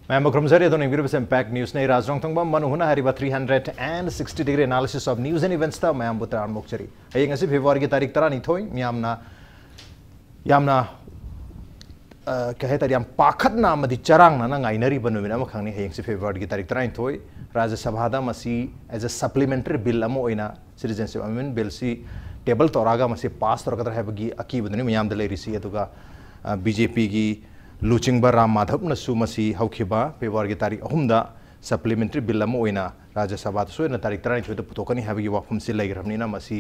मैं मक्रमजरी दोनों इंग्रिब से इम्पैक्ट न्यूज़ ने राजरंग तंग बम मनु हुना Hariba 360 degree analysis of news and events ता मैं बुतरान मोक्चरी हयेंग असि फेब्रुआरी की तारीख 12 मियामना यामना कहे तारी याम पाखतना मदि चरांगना ना गाइनरी बनुमिना मखंगनी हयेंग सि फेब्रुआरी की तारीख 13 राज्य सभा दा मसी एज अ सप्लीमेंटरी बिल अमो ओइना सिटीजनशिप अमेंडमेंट बिल सि टेबल तोरागा मसी पास तोरकदर हैबगी अकीबदनि मियाम द लेरिसी अदुगा बीजेपी की लुचिंग राम माधव नसु मसी हौखिबा फेब्रुआरी की तारीख 3 सप्लीमेंटरी बिल अमो ओइना राज्य सभा सोयना तारीख 13 पुथोकनी हैबगी वाफम सि लेग्रबनिना मसी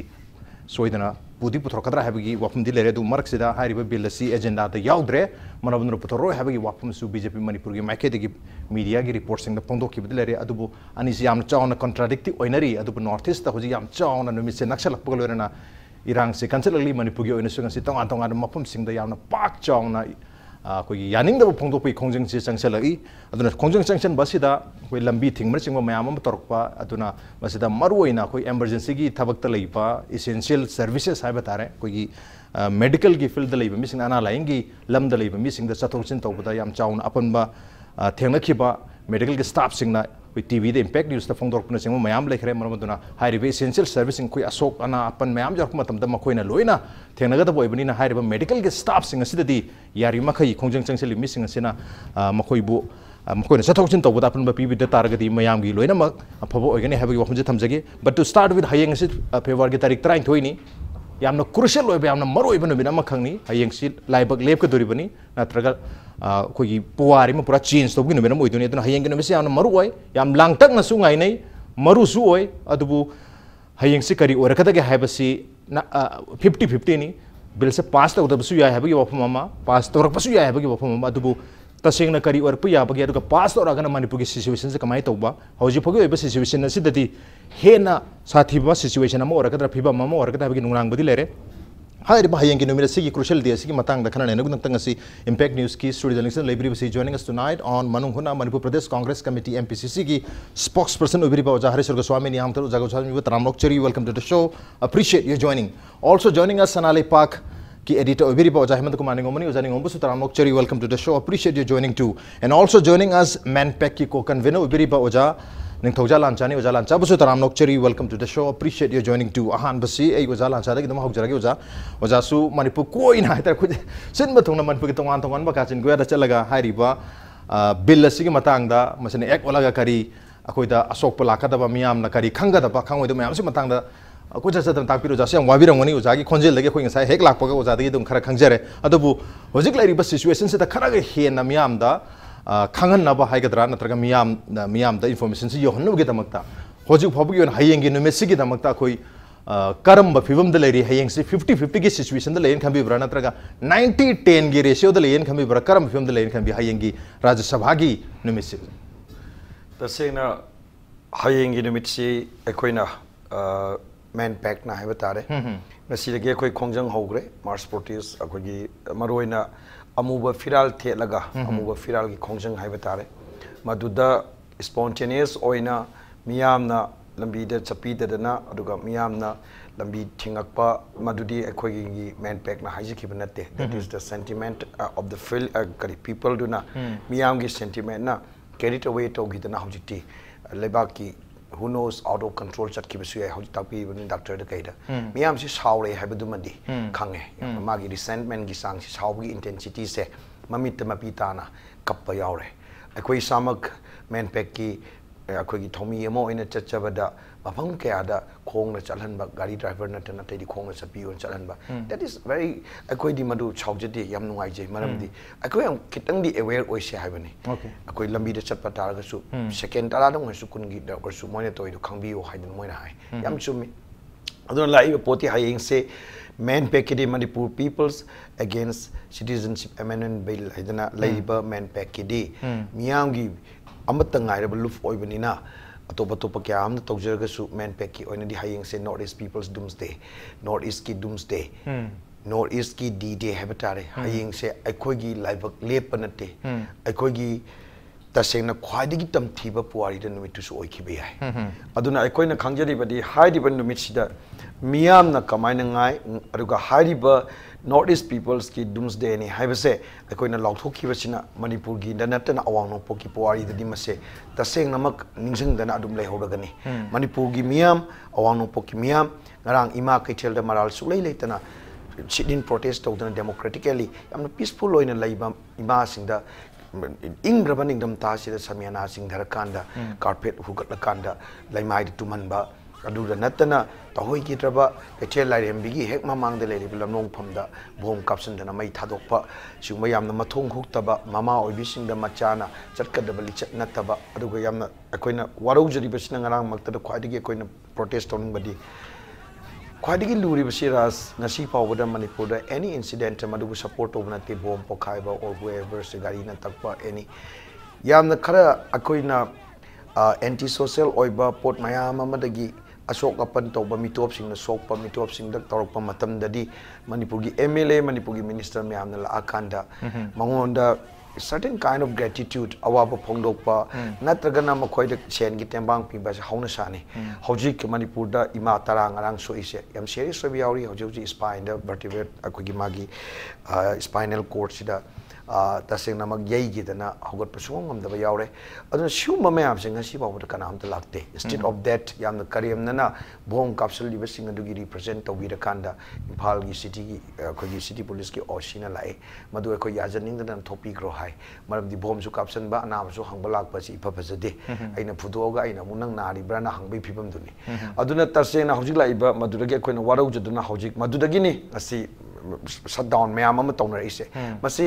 सोयदना पुदी पुथोरकदरा हैबगी वाफम दि लेरे दु मर्कसिदा हारिबा बिल सि एजेंडा द याउद्रे मनबन पुथोरो हैबगी वाफम सु बीजेपी मणिपुर की माइकेदगी मीडिया की रिपोर्ट्सिंग द पोंदोखिबदि लेरे अदुबु अनिसि याम चावना कॉन्ट्राडिक्टिव ओइनरी अदुबु नॉर्थ ईस्ट द होजि याम चावना नुमिसे नक्सलपग लोरना इरांग से कंसलली मणिपुर की ओइनसु गंसि तंगा तंगा मफम सिंग द यामना पाक चावना कोई यानिंग दब फोंदोपई खोंजंग से चंगसलई अदुना खोंजंग चंगसन बसिदा कोई लंबी थिंगमर चिंगो मयाम तौरपा अदुना बसिदा मरुओइना कोई एमरजेंसी की थबक लेबा इसेंशियल सर्विसेस है तारे कोई मेडिकल की फील्ड लेबा मिसिंग अना लाइंग की लम द लेबा missing the चथोचिन तौबदा yam chown अपनबा थेंगनखिबा medical के स्टाफ सिंगना कोई टीवी दे इम्पैक्ट न्यूज़ फोंदोरपना सिंगो मयाम लेखरे मरमदुना हाइरिबे इसेंशियल सर्विसिंग कोई अशोक अना अपन मयाम जरक मतम द मखोइना लोइना थेंगनगदब ओइबनिना हाइरिबा मेडिकल के स्टाफ सिंग असिददी यारि मखई खोंजंग चंगसलि मिसिंग असिना मखोइबु मखोइना चथोचिन तौबदा अपनबा पीबीद तारगदी मयाम की लोइना मक अफबो ओइगने हैबगी वफमजे थमजगे बट टू स्टार्ट विद हयेंग असि फेब्रुआरी की तारीख 13 नि यामना क्रुशियल ओइबा यामना मरोइबा नुमिना मखंगनी हयेंग सि लाइबक लेपकदोरिबनी नत्रगा कोई पुवारी में पूरा चेंज तौबगी नुमिना मोइदुनि अदुना हयेंग की नुमिसे यामना मरु ओइ याम लांगतकनसु गाइनै मरुसु ओइ अदुबु हयेंग सि करी ओरकदगे हाइबसि 50-50 नि बिल से पास तौदबसु याय हैबगी वफम अमा पास तौरकपसु याय हैबगी वफम अमा अदुबु तसेंगना करी ओरपु याबगी अदुगा पास तौरगना मणिपुर की सिचुएशन से कमाय तौबा हौजि फगे ओइबा सिचुएशन असिददि हेना साथीबा सिचुएशन अमा ओरकदरा फिबम अमा ओरकदा हैबगी नुंगरांगबदि लेरे हाइरिबा हयेंग की नुमिना सिगी क्रुशियल डे सिगी मतंग द खनने नुगनतंग असि इम्पैक्ट न्यूज़ की स्टूडियो जर्नलिस्ट लाइब्रेरी बसी जॉइनिंग अस टुनाइट ऑन मनुंग हुना मणिपुर प्रदेश कांग्रेस कमिटी एमपीसीसी की स्पोक्सपर्सन उबिरिबा ओजा हरेश्वर गोस्वामी नियाम तरो जागो स्वामी विद रामलोकचरी welcome to the show appreciate your joining also joining us Sanaleibak की एडिटर उबिरिबा ओजा हेमंत कुमार निगोमनी ओजा निगोमबु सु रामलोकचरी welcome to the show appreciate your joining too and also joining us MANPAC की को कन्वेनर उबिरिबा ओजा निंगथौजा लांचानी ओजा लांचा बसु तराम नोकचरी welcome to the show appreciate your joining too अहान बसी ए ओजा लांचा दगी दम हौजरगे ओजा ओजा सु मणिपुर कोइना हाइतर खुद सिन बथुंगना मणिपुर की तोंगान तोंगान बकाचिन गोया द चलगा हाइरिबा बिल असिगी मतांगदा मसने एक ओलागा करी अखोइदा अशोक पलाकदबा मियामना करी खंगदबा खंगोइदो मयामसि मतांगदा कुछ सदम ताकपिरो जासे वाबिरंगनी ओजागी खोंजेल लगे खोइ ngसाइ हेक लाकपगा ओजादगी दुम खरा खंगजरे अदबु होजिक लाइरिबा सिचुएशन से द खरागे हेना मियामदा खांगनबा हाइगद्रा नत्रगा मियाम द इन्फॉर्मेशन से योहन्नबगे दमक्ता होजिक फबगी ओन हयेंगी नुमेसिगी दमक्ता कोई करम फिवम द लेरी हयेंग से 50-50 की सिचुएशन द लेन खंबीब्रा नत्रगा 90-10 की रेशियो द लेन खंबीब्रा करम फिवम द लेन खंबी हयेंगी राज्य सभा की नुमेसि तसेना हयेंगी नुमितसी एकोइना मैन पैक ना है बतारे नसीदगे कोई खोंजंग होग्रे मार्च प्रोटेस्ट अखोगी मरोइना अमुबा फिराल थेलगा अमुबा फिराल की खोंजंग है बतारे मदुदा स्पॉन्टेनियस ओइना मियामना लंबी द चपीदना अदुगा मियामना लंबी थिंगकपा मदुदी अखोगी मैन पैक ना हाइजिखिब नते that is the sentiment of the feel करी पीपल दुना मियाम की सेंटिमेंट ना कैरी अवे तौगिदना हौजिति लेबाक की who knows out of control चटकिबसु है हौजि तापी बनि डॉक्टर द कइदा मियाम से सावरे हाइबदुमदि खांगे मागी रिसेंटमेंट की सांग से सावगी इंटेंसिटी से ममित मपीताना कप्पा यावरे अखोई सामक मैन पैक की अखोगी थोमी एमो इन चचबदा मफंग कयादा खोंगना चलहनबा गाड़ी ड्राइवर नटना तेदि खोंगना चपियो चलहनबा दैट इज वेरी अखोई दि मदु छावजदि याम नुंगाइजे मरमदि अखोई हम खितंगदि अवेयर ओइसे हाइबनि अखोई लंबी द चटपा तारगसु सेकेंड तारा दंग सु कुनगी दरसु मोने तोइदु खंबियो हाइदन मोइना हाइ याम चुमी अदुन लाइव पोती हाइंग से मैन पैक के Manipur peoples against citizenship amendment bill हाइदना लाइव मैन पैक के मियामगी अमत गायरब लुफ ओइबनिना अतोप अतोप क्या हम तौजरगसु मैन पैक की ओइनदि हाइंग से north east peoples doomsday north east की डूम्सडे नॉर्थ ईस्ट की डी डे है बतारे हाइंग से अखोगी लाइव लेप नते अखोगी तसेंगना ख्वाइदगी तमथीबा पुवारीदा नुमितुसु ओइखिबे याय अदुना अखोइना खंगजरिबदी हाइदिबा नुमितसिदा मियामना कमाइना ngai aduga हाइदिबा नॉर्थ ईस्ट पीपल्स की डूम्सडे ने हाइबसे अखोइना लाउथोखिबसिना मणिपुर की ननतना अवांग नोपोकी पुवारीददी मसे तसेंग नमक निंगजंगदना अदुम लेहौरगनी मणिपुर की मियाम अवांग नोपोकी मियाम ngarang ima kaithel da maral sulei leitana sit-in protest tawdana democratically yamna peaceful oina leiba ima singda ingraba ningdam ta sida samyana sing dharakanda carpet hugatlakanda laimai tumanba aduda natana tahoi kitraba kaithel lairembigi hek mamang de leiri lamnong phamda bom kapsandana mai thadokpa singma yamna mathong huktaba mama oibisingda machana chatkadaba lichat nataba aduga yamna akoina waraujari basina ngarang maktada khwaidigi akoina protest tawningbadi ख्वाइदगी लूरीबसी राज नसी पावबदा Manipur any incident मदुबु support तोबनाते bomb पोखाइबा और वेवर से गाड़ी न तकपा एनी यामना खरा अखोइना एंटी सोशल ओइबा पोट मयाम अमदगी अशोक अपन तोबा मिटोप सिंग सोकपा मिटोप सिंग द तौरपा मतमददी मणिपुर की एमएलए मणिपुर की minister मयामना लाखांदा मंगोंदा certain kind of gratitude awaba phongdokpa natragana makhoida sen gi tembang piba hauna sani hojik manipur da ima tarang arang so ise yam serious so yauri hoji spine da vertebrate akogi magi spinal cord sida taseng namak yai gi dana hogot pasung ngamdaba yaure aduna shuma mayam sing ngasi bawo da kanam da lakte instead of that yam kariyam nana bom capsule liba sing adugi represent tawira kanda imphal gi city gi akogi city police ki osina lai madu akoi yajaning da thopi gro hai maram di bom su caption ba anam su hangba lakpa si ipa phajade aina phudoga aina munang nari brana hangbai phibam duni aduna tasena hojik lai ba maduragi akoina warau jaduna hojik madudagi ni asi shutdown mayam ama tawna ise masi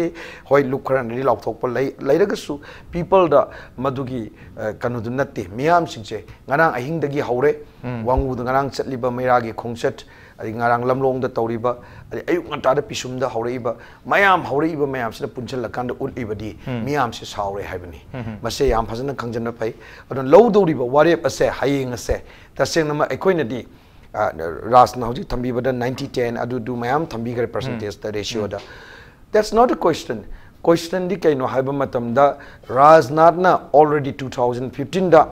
hoi lukran ri laukthokpa lairagasu people da madugi kanudu natte miyam singche ngarang ahing dagi haure wangu da ngarang chatliba mairagi khongchat ari ngarang lamlong da tawriba ari ayuk ngata da pisum da haureiba mayam haureiba mayam sina punchal lakanda ulibadi miyam se saure haibani mase yam phajana khangjanna pai adon low doriba warep ase hayeng ase taseng nama ekoina di Rasna hojik thambi bada 90-10 adu du mayam thambi gare percentage the ratio da that's not a question di kaino haiba matam da Rajnath na already 2015 da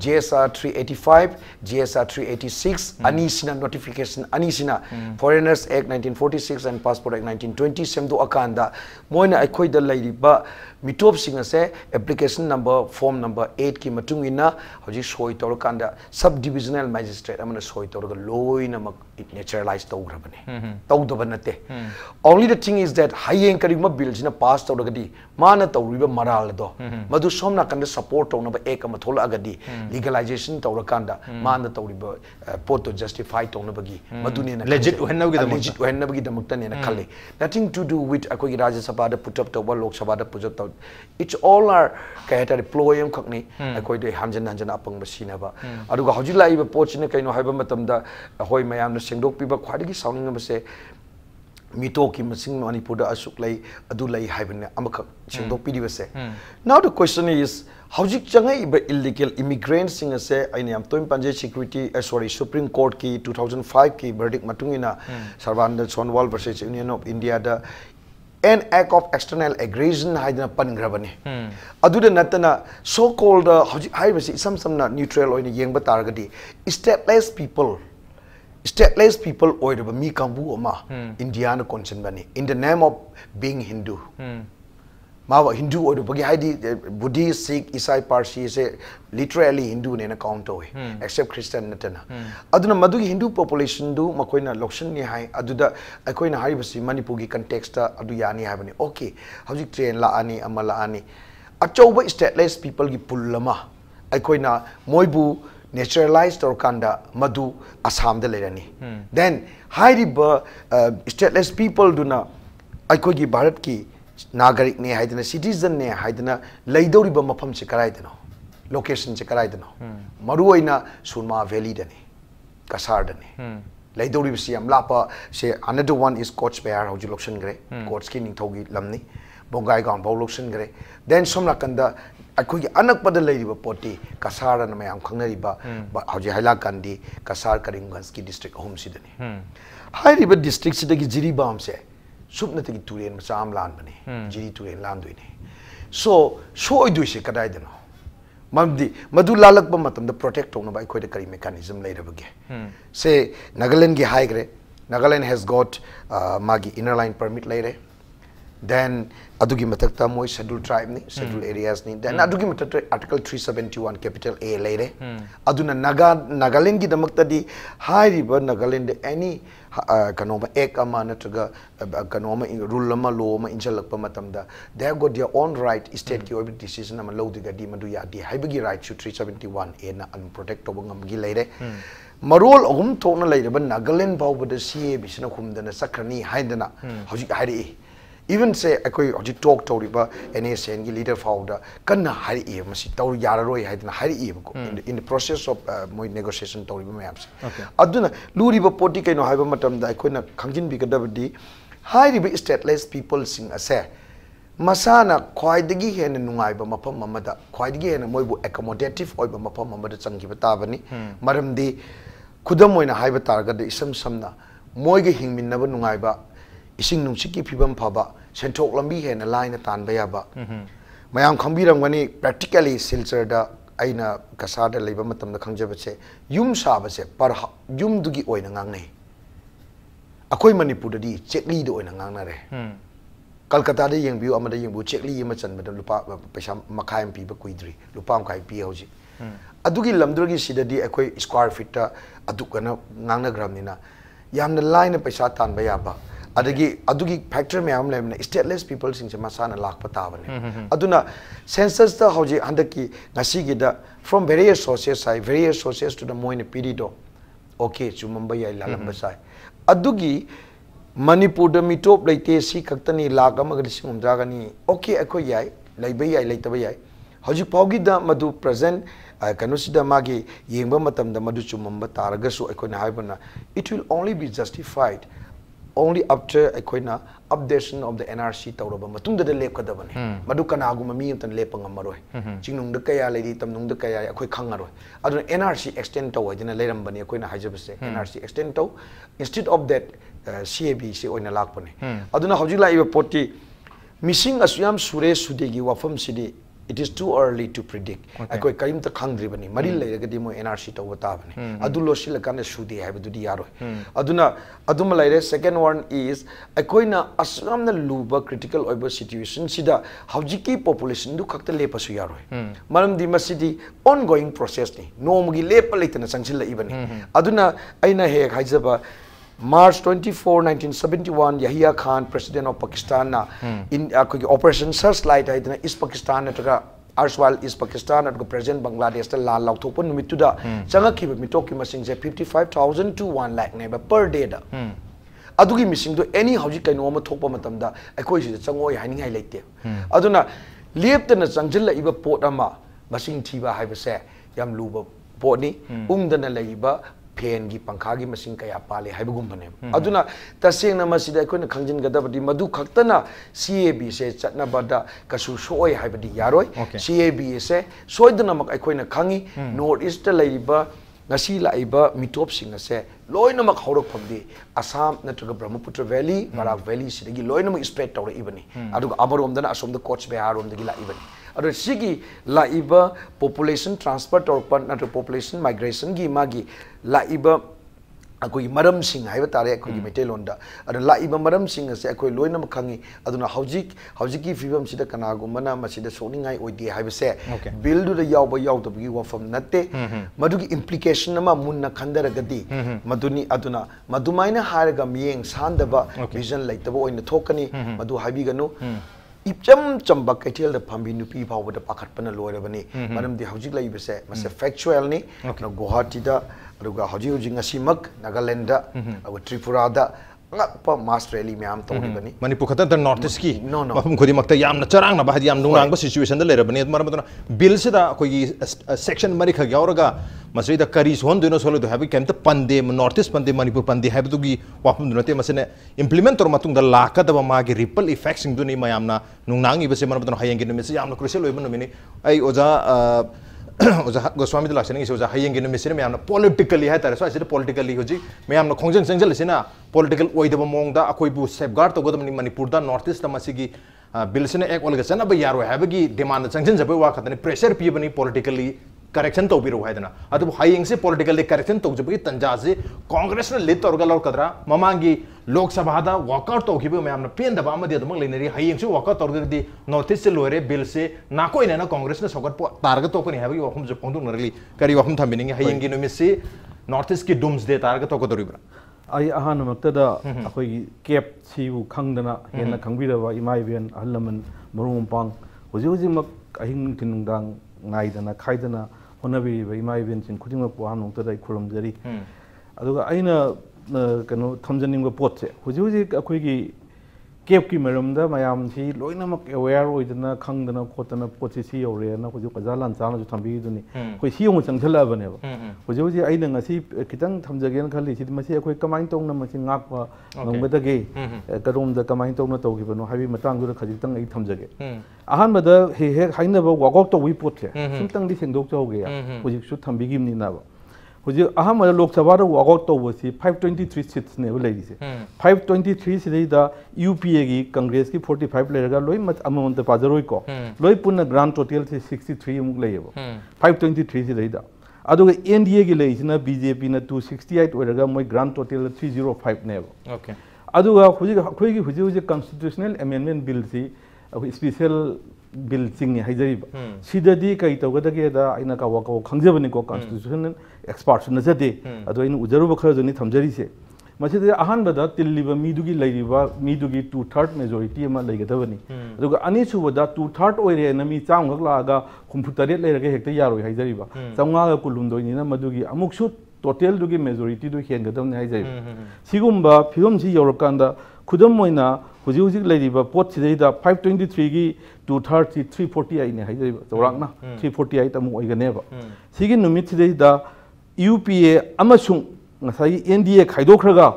GSR 385 GSR 386 anisina notification anisina Foreigners Act 1946 and Passport Act 1920 semdu akanda moina akhoi da lairiba mitop singa se application number form number 8 ki matungina hoji soi torkanda subdivisional magistrate amana soi torga loina mak naturalize tograbane tawdabanate only the thing is that hayeng karima bill jina pass torgadi mana tawriba maral do madu somna kanda support tawna ba ek ama thola agadi legalization tawrakanda mana tawriba poto justify tawna bagi madune na legit uhenna bagi damakta ne na khalle nothing to do with akoi rajya sabha da put up tawba lok sabha da put up it's all are kaita deployam khakni akoi de hanjan apang basina ba aduga hojila iba pochina kaino haiba matamda hoi mayam na sengdok piba khwadigi sounding base mito ki masing manipur da asuk lai adu lai haibane amakha sengdok pidi base now the question is hojik changai iba illegal immigrants singa se aina am toim panje security supreme court ki 2005 ki verdict matungina Sarvananda Sonowal versus Union of India da an act of external aggression haidana pangrabani aduda natana so called haibasi samna neutral oina yengba targadi stateless people oiraba mi kambu ama India na consenbani in the name of being Hindu mawa Hindu oiraba gi haidi Buddhist Sikh Isai Parsi se literally Hindu ne na count hoy except Christian natana aduna madu Hindu population du makoina lokshan ni hai aduda akoina haribasi Manipur gi context ta adu yani habani okay hojik train la ani amala ani achauba stateless people gi pullama akoina moibu naturalized or kanda madu Assam da lerani then hariba stateless people do na akoi gi Bharat ki nagarik ne haidana citizen ne haidana leidoriba mafam se karai dano location se karai dano maruoina Sunma Valley dani Kasar dani leidoriba siam lapa se another one is Coach Bayar hoji location gre Coach ki ningthogi lamni Bongai gaon bau location gre then somna kanda akoi gi anak pada leiriba poti Kasar na mayam khangnariba hoji Hailakandi Kasar Karimganj ki district home sidani hairiba district sidagi Jiribam se सुपना तगी तुरेन मचाम लान बने Jiri Tourane लान दोइने सो सोई दुइसे कदाय दनो ममदी मधु लालक ब मतम the protect होना बाय कोई द करी मेकानिज्म ले रबगे से नागालैंड की हाइग्रे नागालैंड हैज गॉट मागी इनर लाइन परमिट ले रे then adugi matakta moi scheduled tribe ni scheduled areas ni then adugi matakta article 371 capital A leire aduna Nagaland gi damakta di high river Nagaland any kanoma ek ama natraga kanoma rule ama law ama injalakpa matamda they have got their own right state ki orbit decision ama law diga di madu ya di haibagi right to 371 A na unprotect obangam gi leire marol ogum thona leire ban Nagaland bawbada CA bisna khumdana sakrani haidana hojik hairi even say akoi hoji talk toriba NSN gi leader founder kanna hari e masi taw yararoi haidna hari e ko in the process of moi negotiation toriba maps aduna luriba poti kaino haiba matam da akoi na khangjin bi kadabdi hari bi stateless people sing ase masana khwaidagi hena nungai ba mapam mamada khwaidagi hena moi bu accommodative oiba mapam mamada changi ba tabani maramdi khudam oina haiba targa de isam samna moi ge hingmin na ba nungai ba ising nungsiki phibam phaba senthok lambi hena line tan ba yaba mayam khambirang wani practically silchar da aina kasa da leiba matam da khangjaba che yum sa ba se par yum dugi oina ngang nei akoi manipur da di chekli do oina ngang na re Kolkata da yeng biu amada yeng bu chekli yema chan ba lupa paisa makhai mp ba kuidri lupa makhai pi hoji adugi lamdurgi sida di akoi square feet ta adukana ngang na gram ni na yamna line paisa tan ba yaba adugi factor me am lemna stateless people sing se masana lak pata bane aduna census da hoji andaki ngasi gi da from various sources to the moine pirido okay chu mumbai ai lalamba sai adugi manipur da mitop leite si kaktani lak am ga sing umja gani okay akoi yai leibai yai leitaba yai hoji paugi da madu present kanusida magi yengba matam da madu chu mumba taraga su akoi na haibana it will only be justified only after akoina updation of the NRC tawraba matungda de lep kadabane madu kanaguma mi tan lepanga maroi jingnung de kaya ledi tamnung de kaya akoi khangaroi adu NRC extend taw ajina lerambani akoina hajabase NRC extend taw instead of that CAB se oina lakpane aduna hojila iba poti missing asuyam sure sudegi wafam sidi it is too early to predict akoi karim ta khangri bani mari leiragadi mo NRC taw bata bani adu losil kana sude haibadu di yaroi aduna aduma laire second one is akoina aslamna luba critical oiba situation sida hawjiki population du khakta lepasu yaroi maram di masidi ongoing process ni nomgi lepa leitana sangsil la ibani aduna aina he haijaba March 24, 1971, Yahya Khan, President of Pakistan, in Operation Searchlight, East Pakistan, Arswal East Pakistan, President Bangladesh, La Lautopun, Mituda, Changaki, Mitoki Masing, 55,000 to 1 lakh neighbor per day. Adugi missing to any Hojika Noma Topa Matamda, a question Sangoy hanging highlight. Aduna, Liep than a Sanjilla Iba Potama, Masing Tiba Hibase, Yam Luba, Pony, Umdana Laiba. Pain gi pankagi masing kaya pale haibugum bane aduna taseng na masida koina khangjin gadabadi madu khaktana CAB se chatna bada kasu soi haibadi yaroi CAB se soidana mak koina khangi north east laiba ngasi laiba mitop singa se loina mak horok phomdi Assam natraga Brahmaputra Valley Barak Valley sidagi loina mak spread tawra ibani aduga abarom dana asom da Coach Behar rom dagi la ibani adu sigi laiba population transfer or natra population migration gi magi laiba akoi maram sing haiba tare akoi metelon da adu laiba maram sing ase akoi loina makhangi aduna hawjiki fibam sida kanago mana masida soningai oidi haiba se bill du da yawba yawda bi wafam natte madugi implication nama munna khandara gadi maduni aduna madumaina haraga miyeng sandaba vision laitaba oina thokani madu habi ganu ipcham chamba kaithel da phambi nupi phawba da pakhat pana loirabani maram di hawjik laibase mase factual ni no Guwahati da aduga hawji ngasimak Nagaland da Tripura da ngakpa mass rally myam tawribani Manipur khata da north east ki mafum khodi makta yamna charang na bahadi yam nungang ba situation da lerabani maram da bill se da koi section mari kha yauraga masai da karis hon duno solo do habi kenta pande north east pande Manipur pande habi du gi wafum duno te masene implement or matung da laka da ma gi ripple effects sing duni mayamna nungang ibase maram da hayang gi no mese yamna crucial oibano mini ai oja ओजा गोस्वामी लाक्सनी से ओजा हयेंगी नुमिसिने ma'am politically है तारे स्वाइसे politically होजी ma'am खोंजन चंजलसिना political ओइदब मोंगदा अखोइबु सेफगार्ड तगदमनि मणिपुर दा नॉर्थ ईस्ट मसिगी बिलसिने एक ओलगा चनब यारो हैबगी डिमांड चंजन जब वाखतने प्रेशर पीबनी पॉलिटिकली करेक्शन तौबिरो है अब हयेंग से पॉलिटिकली करेक्शन तौजबगी तंजासे कांग्रेस ने लीड तौरगा लौकद्रा ममांगी लोकसभा वॉकआउट तौखिबो मैम पेंदबा अमदि अदुमक लेनरी हयेंग से वॉकआउट तौरगदी नॉर्थ ईस्ट से लोरे बिल से नाकोइना कांग्रेस ने सौगत तारगा तोकनी हैबगी वफम जो पोंदुनरली करी वफम थमिनिंग हयेंगी नुमित से नॉर्थ ईस्ट की डूम्सडे तारगा तोकदोरिब्रा आई अहानमक्तदा अखोई केप सिबु खंगदना हेना खंगबिरबा इमाइबेन अहलमन मरुमपांग हुजि हुजिमक अहिंग थिनुंगदांग नाइदना खाइदना होनबिरिबा इमाइबेन सिंग खुदिमक वाहनोंतदा खुरमजरी अदुगा आइना कनो थमजनिंग पोटसे हुजि हुजि अखोइगी केप की मरमदा मयाम सी लोइनमक अवेयर ओइदना खंगदना खोतना पोटसे सी योरेना हुजि कजालान चाना जो थंबिदुनी कोइ सियों चंगथलाबनेबा हुजि हुजि आइना ngasi खितंग थमजगेन खली सिदि मसी अखोइ कमाइन तोंगना मसी ngakpa ngomgदगे करोमदा कमाइन तोंगना तौगिबनो हाबि मतंगदुदा खजितंग आई थमजगे अहानबदा हे हे हाइनबा वाकआउट तौबि पोटसे सुमतंगदि सेंगदोक चौगे हुजि सु थंबिगिमनिनाबा हुजि अहम लोकसभा वॉकआउट तौबसी 523 सीट्स ने लेरिसे 523 सिदा यूपीए की कांग्रेस की 45 लेरगा लोई मत अममंत पाजरोय को लोई पुन ग्रांड टोटल से 63 मुक लेयबो 523 सिदा अदुगा एनडीए की लेइसिना बीजेपी ना 268 ओरगा मोय ग्रांड टोटल 305 नेबो ओके अदुगा हुजि खोइगी हुजि कॉन्स्टिट्यूशनल अमेंडमेंट बिल सी स्पेशल बिल सिंग हाइजरीबा सिददी कई तौगदगेदा आइना का वाको खंगजबनी को कॉन्स्टिट्यूशनल एक्सपर्ट्स नजदे अदो इन उजरुब खरजनी थमजरीसे मसिदे अहानबदा तिल्लिबा मीदुगी लैरिबा मीदुगी 2/3 मेजॉरिटी अमा लैगदबनी अदुगा अनिसुबदा 2/3 ओइरे नमी चांगक लागा 68 लेरगे हेक्ता यारोय हाइजरीबा चांगागा कुलुमदोइनिना मदुगी अमुकसु टोटल दुगी मेजॉरिटी दु हेंगदबनी हाइजरी सिगुम्बा फिगमसी यौरकांदा खुदम मोइना हुजि हुजि लैरिबा पोट सिदैदा 523 की 2/3 348 ने हाइजरीबा चौराकना 348 अमु ओइगनेबा सिगी नुमित सिदैदा यूपीए अमसुंग ngасai NDA खाइदोखरगा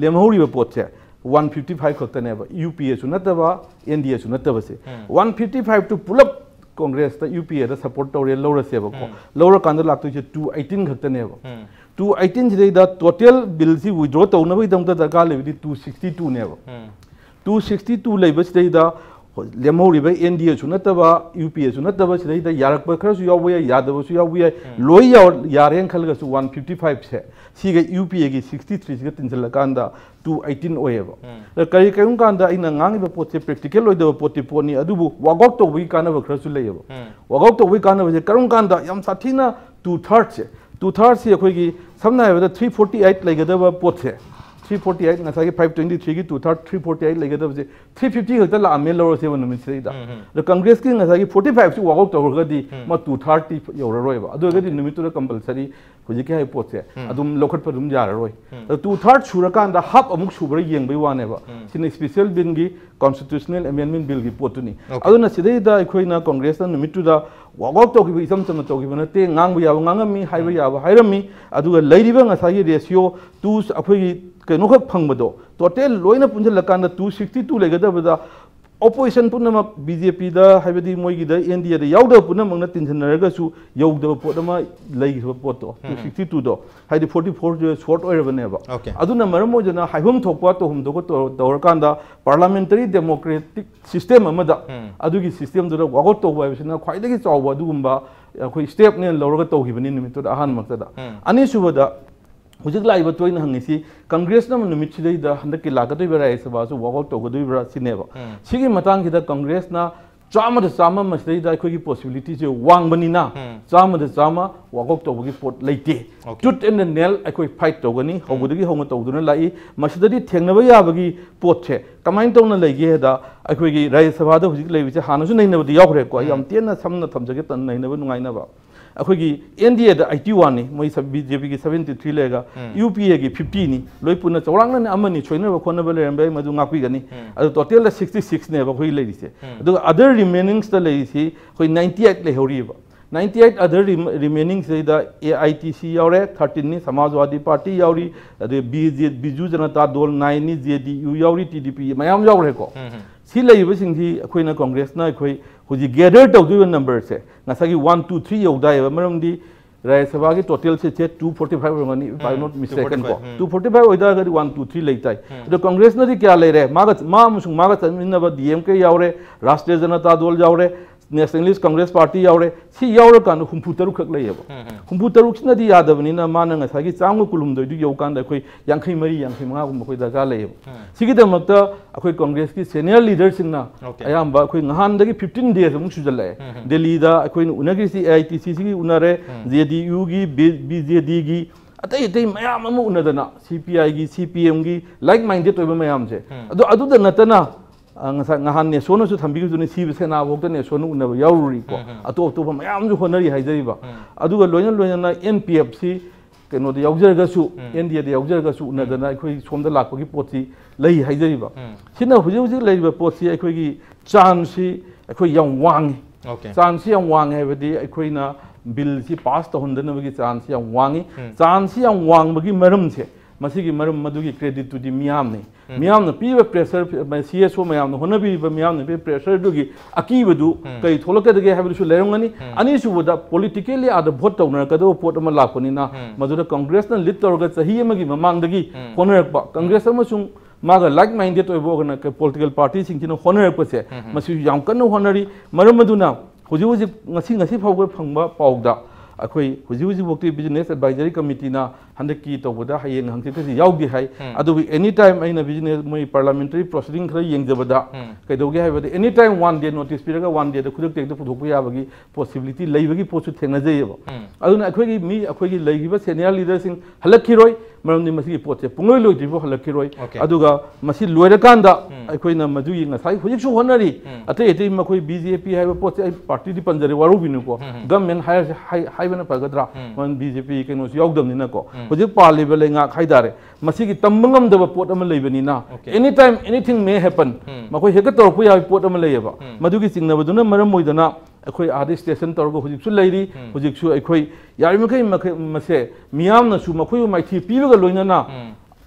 लेमहौरिबा पोटसे 155 खक्तनेबा यूपीए सु नतबा NDA सु नतबा से 155 टू पुलअप कांग्रेस ता यूपीए दा सपोर्ट तौरे लौरसेबा को लौर कांद लाक्तोसे 218 खक्तनेबा 218 सिदैदा टोटल बिल सी विथड्रॉ तौनबा दमता दरकार लेबि 262 नेबा 262 लेबा सिदैदा लेमहौरिबा NDA सु नतबा यूपीए सु नतबा सिदैदा यारकबा खरसु यावबा यादबसु यावबा लोई यारें खलगसु 155 से सिगे यूपीए की 63 सिगे तिनसलकांदा 218 ओएबा कई कयुं कांदा इना ngangiba पोटे प्रैक्टिकल ओइदबा पोटे पोनी अदुबु वागआउट तौबि कानबा खरसु लेयबा वागआउट तौबि कानबा जे करुं कांदा याम साथीना 2/3 से अखोइगी समना हाइबदा 348 लेगदबा पोटे 348 ngасagi 523 की 2/3 348 लेगदब जे 350 खता लामे लौरसेबा नुमितसेदा द कांग्रेस की ngасagi 45 से वाकआउट तौरगदी म 230 यौररोयबा अदुगदी नुमितुदा कंपलसरी हुजिके हाइ पोटसे अदुम लोखट पदुम जाररोय 2/3 सुरकांदा हाफ अमुक सुबर येंगबै वानेबा सिन स्पेशल बिल की कॉन्स्टिट्यूशनल अमेंडमेंट बिल की पोटुनी अदुना सिदैदा अखोइना कांग्रेस नुमितुदा वाकआउट तौगिबा इसम चम तौगिबा नते ngangbा याबा ngangammi हाइबा याबा हाइरमmi अदुगा लैरिबा ngасagi रेशियो 2 अखोइगी कनोखक फंगबदो टोटल लोइना पुंजलकांदा 262 लेगदबदा ओपोजिशन पुनमक बीजेपी दा हाइबदी मोइगी दा एनडीए दा यावद पुनमक न तिनसनरगसु यौदब पोटमा लैगिबा पोटो 262 दो हाइदि 44 जो शॉर्ट ओइरबनेबा अदुना मरमोजना हाइबम थोकवा तो हमदोको तौरकांदा पार्लियामेंटरी डेमोक्रेटिक सिस्टम अमदा अदुगी सिस्टम दुरा वागोट तौबा हाइबसिना ख्वाइदगी चावबा अदुगुम्बा अखोइ स्टेप ने लौरगा तौगिबनि निमित्तो अहान मक्तदा अनिसुबदा हुजिक लाइबा तोइन हंगिसी कांग्रेस न नुमित सिदैदा हंदकी लागदोइबा रायसभासु वाकआउट तौगदोइबा सिनेबा सिगी मतंगिदा कांग्रेस ना चामद चामा मसदैदा अखोगी पॉसिबिलिटी जे वांगबनिना चामद चामा वाकआउट तौबगी पोट लेते टूट एंड नेल अखोई फाइट तौगनी हौगदगी हौंग तौदुना लाई मसददी थेंगनबा याबगी पोट छे कमाइन तौना लेगे दा अखोगी रायसभादा हुजिक लेबिसे हानसु नैनबदी यावखरे को याम तेना समना थमजगे तन नैनबा नुंगाइनबा अखोगी एनडीए दा 81 नि मोइ सब बीजेपी की 73 लेगा यूपीए की 50 नि लोइ पुना चौरांगन अमनि छोइनबा खोनबा लेरमबे मदु ngakwigani अदु टोटल 66 ने बखोइ लेरिसे अदु अदर रिमेनिंग्स दा लेरिसी खोइ 98 लेहौरिबा 98 अदर रिमेनिंग से दा एआईटीसी यावरे 13 नि समाजवादी पार्टी यावरी अदु बीजू जनता दल 9 नि जेडीयू यावरी टीडीपी मयाम यावरे को सी लेबसिंगथि अखोइना कांग्रेसना अखोइ हुजि गैदर तौदुब नंबर से ngasagi 1 2 3 यौदाय मरमदि राज्य सभा की टोटल से 245 होगनी इफ आई नॉट मिस्टेकन को 245 होइदा गरि 1 2 3 लेताय तो कांग्रेस नदि क्या ले रे मागा चमिनबा डीएमके यावरे राष्ट्रीय जनता दल यावरे नेशनलिस्ट कांग्रेस पार्टी यावरे सी यावरे कान हुंफु तरुक खक लेयबो हुंफु तरुक सिनदि यादबनिना माना ngasagi चांगु कुलुमदो दु यौकान दा खै 53 55 गुम खै दगा लेयबो सिगि दमक्ता अखै कांग्रेस की सीनियर लीडर सिंगना अयाम खै नहान दगी 15 डेज मुक सुजल्ले दिल्ली दा खै उनगी सी आईटीसी सी उनरे जेडीयू गी बीजेडी गी अतै अतै मयाम अमु उनदना सीपीआई गी सीपीएम गी लाइक माइंडेड ओइबा मयाम से अदु the नतना ngahan ne sono su thambi ju ne si sena bokta ne sono unaba yauri ko atop top mayam ju honari haijari ba aduga loina na npf si keno de yaujar ga su india de yaujar ga su unadana khoi somda lakpa gi poti lei haijari ba sina huji lei ba poti khoi gi chance si khoi yang wang chance yang wang hai badi khoi na bill si pass to hundana gi chance yang wangi chance yang wang bagi maram se masigi maram madugi credit to di miyam ne मियाम न पीब pressure CSO ma'am होनबीब मियाम न pressure दुगी अकीबदु कई थोलकदगे हाबिसु लेरंगनी अनीसुबदा politically आद vote तौनरकदो pot अमा लाखपनिना मदुदा कांग्रेस न lead तौरगा चही अमगी ममांगदगी होनरकबा कांग्रेस अमसुंग मागा like minded ओइबोगना political party सिंगिनो होनरकपसे मसि याम कन्नो होनरी मरम मदुना हुजि हुजि ngasi फावगो फंगबा पाउदा अखोई हुजी बोक्ति बिजनेस एडवाइजरी कमिटी ना हंदक की तौबदा हयेंग हंगसे कसी याउदी है अदुबी एनी टाइम आइना बिजनेस मोई पार्लियामेंट्री प्रोसीडिंग खरा येंगजबदा कैदोगे हाइबदे एनी टाइम 1 डे नोटिस पिरगा 1 डे द खुदक टेक द पुथोक याबगी पॉसिबिलिटी लेबगी पोसु थेंगनजैबो अदुना अखोई मी अखोई लेगिबा सीनियर लीडरसिंग हलखिरोय मरमनि मसी पोचे पुंगलोय लोइदिबो हलखिरोय अदुगा मसी लोयरकांदा अखोइना मदुई ngasai हुजिक सु होनरी अते एते मखोई बीजेपी हाइबा पोचे पार्टी दि पंजरे वारु बिनुको गवर्नमेंट हाइबना पगद्रा वन बीजेपी केनोस याउदमनिना को हुजिक पालिबा लेंगा खाइदारे मसीगी तम्बंगमदबा पोट अमा लेबनिना any time anything may happen मखोई हेक तोरपु याबी पोट अमा लेयबा मदुगी चिंगनबदुना मरम मोइदना अखोई आदि स्टेशन तौरगो हुजिकसु लेरी हुजिकसु अखोई यारिमखै मसे मियामनसु मखोई माइथि पीबगा लोइनना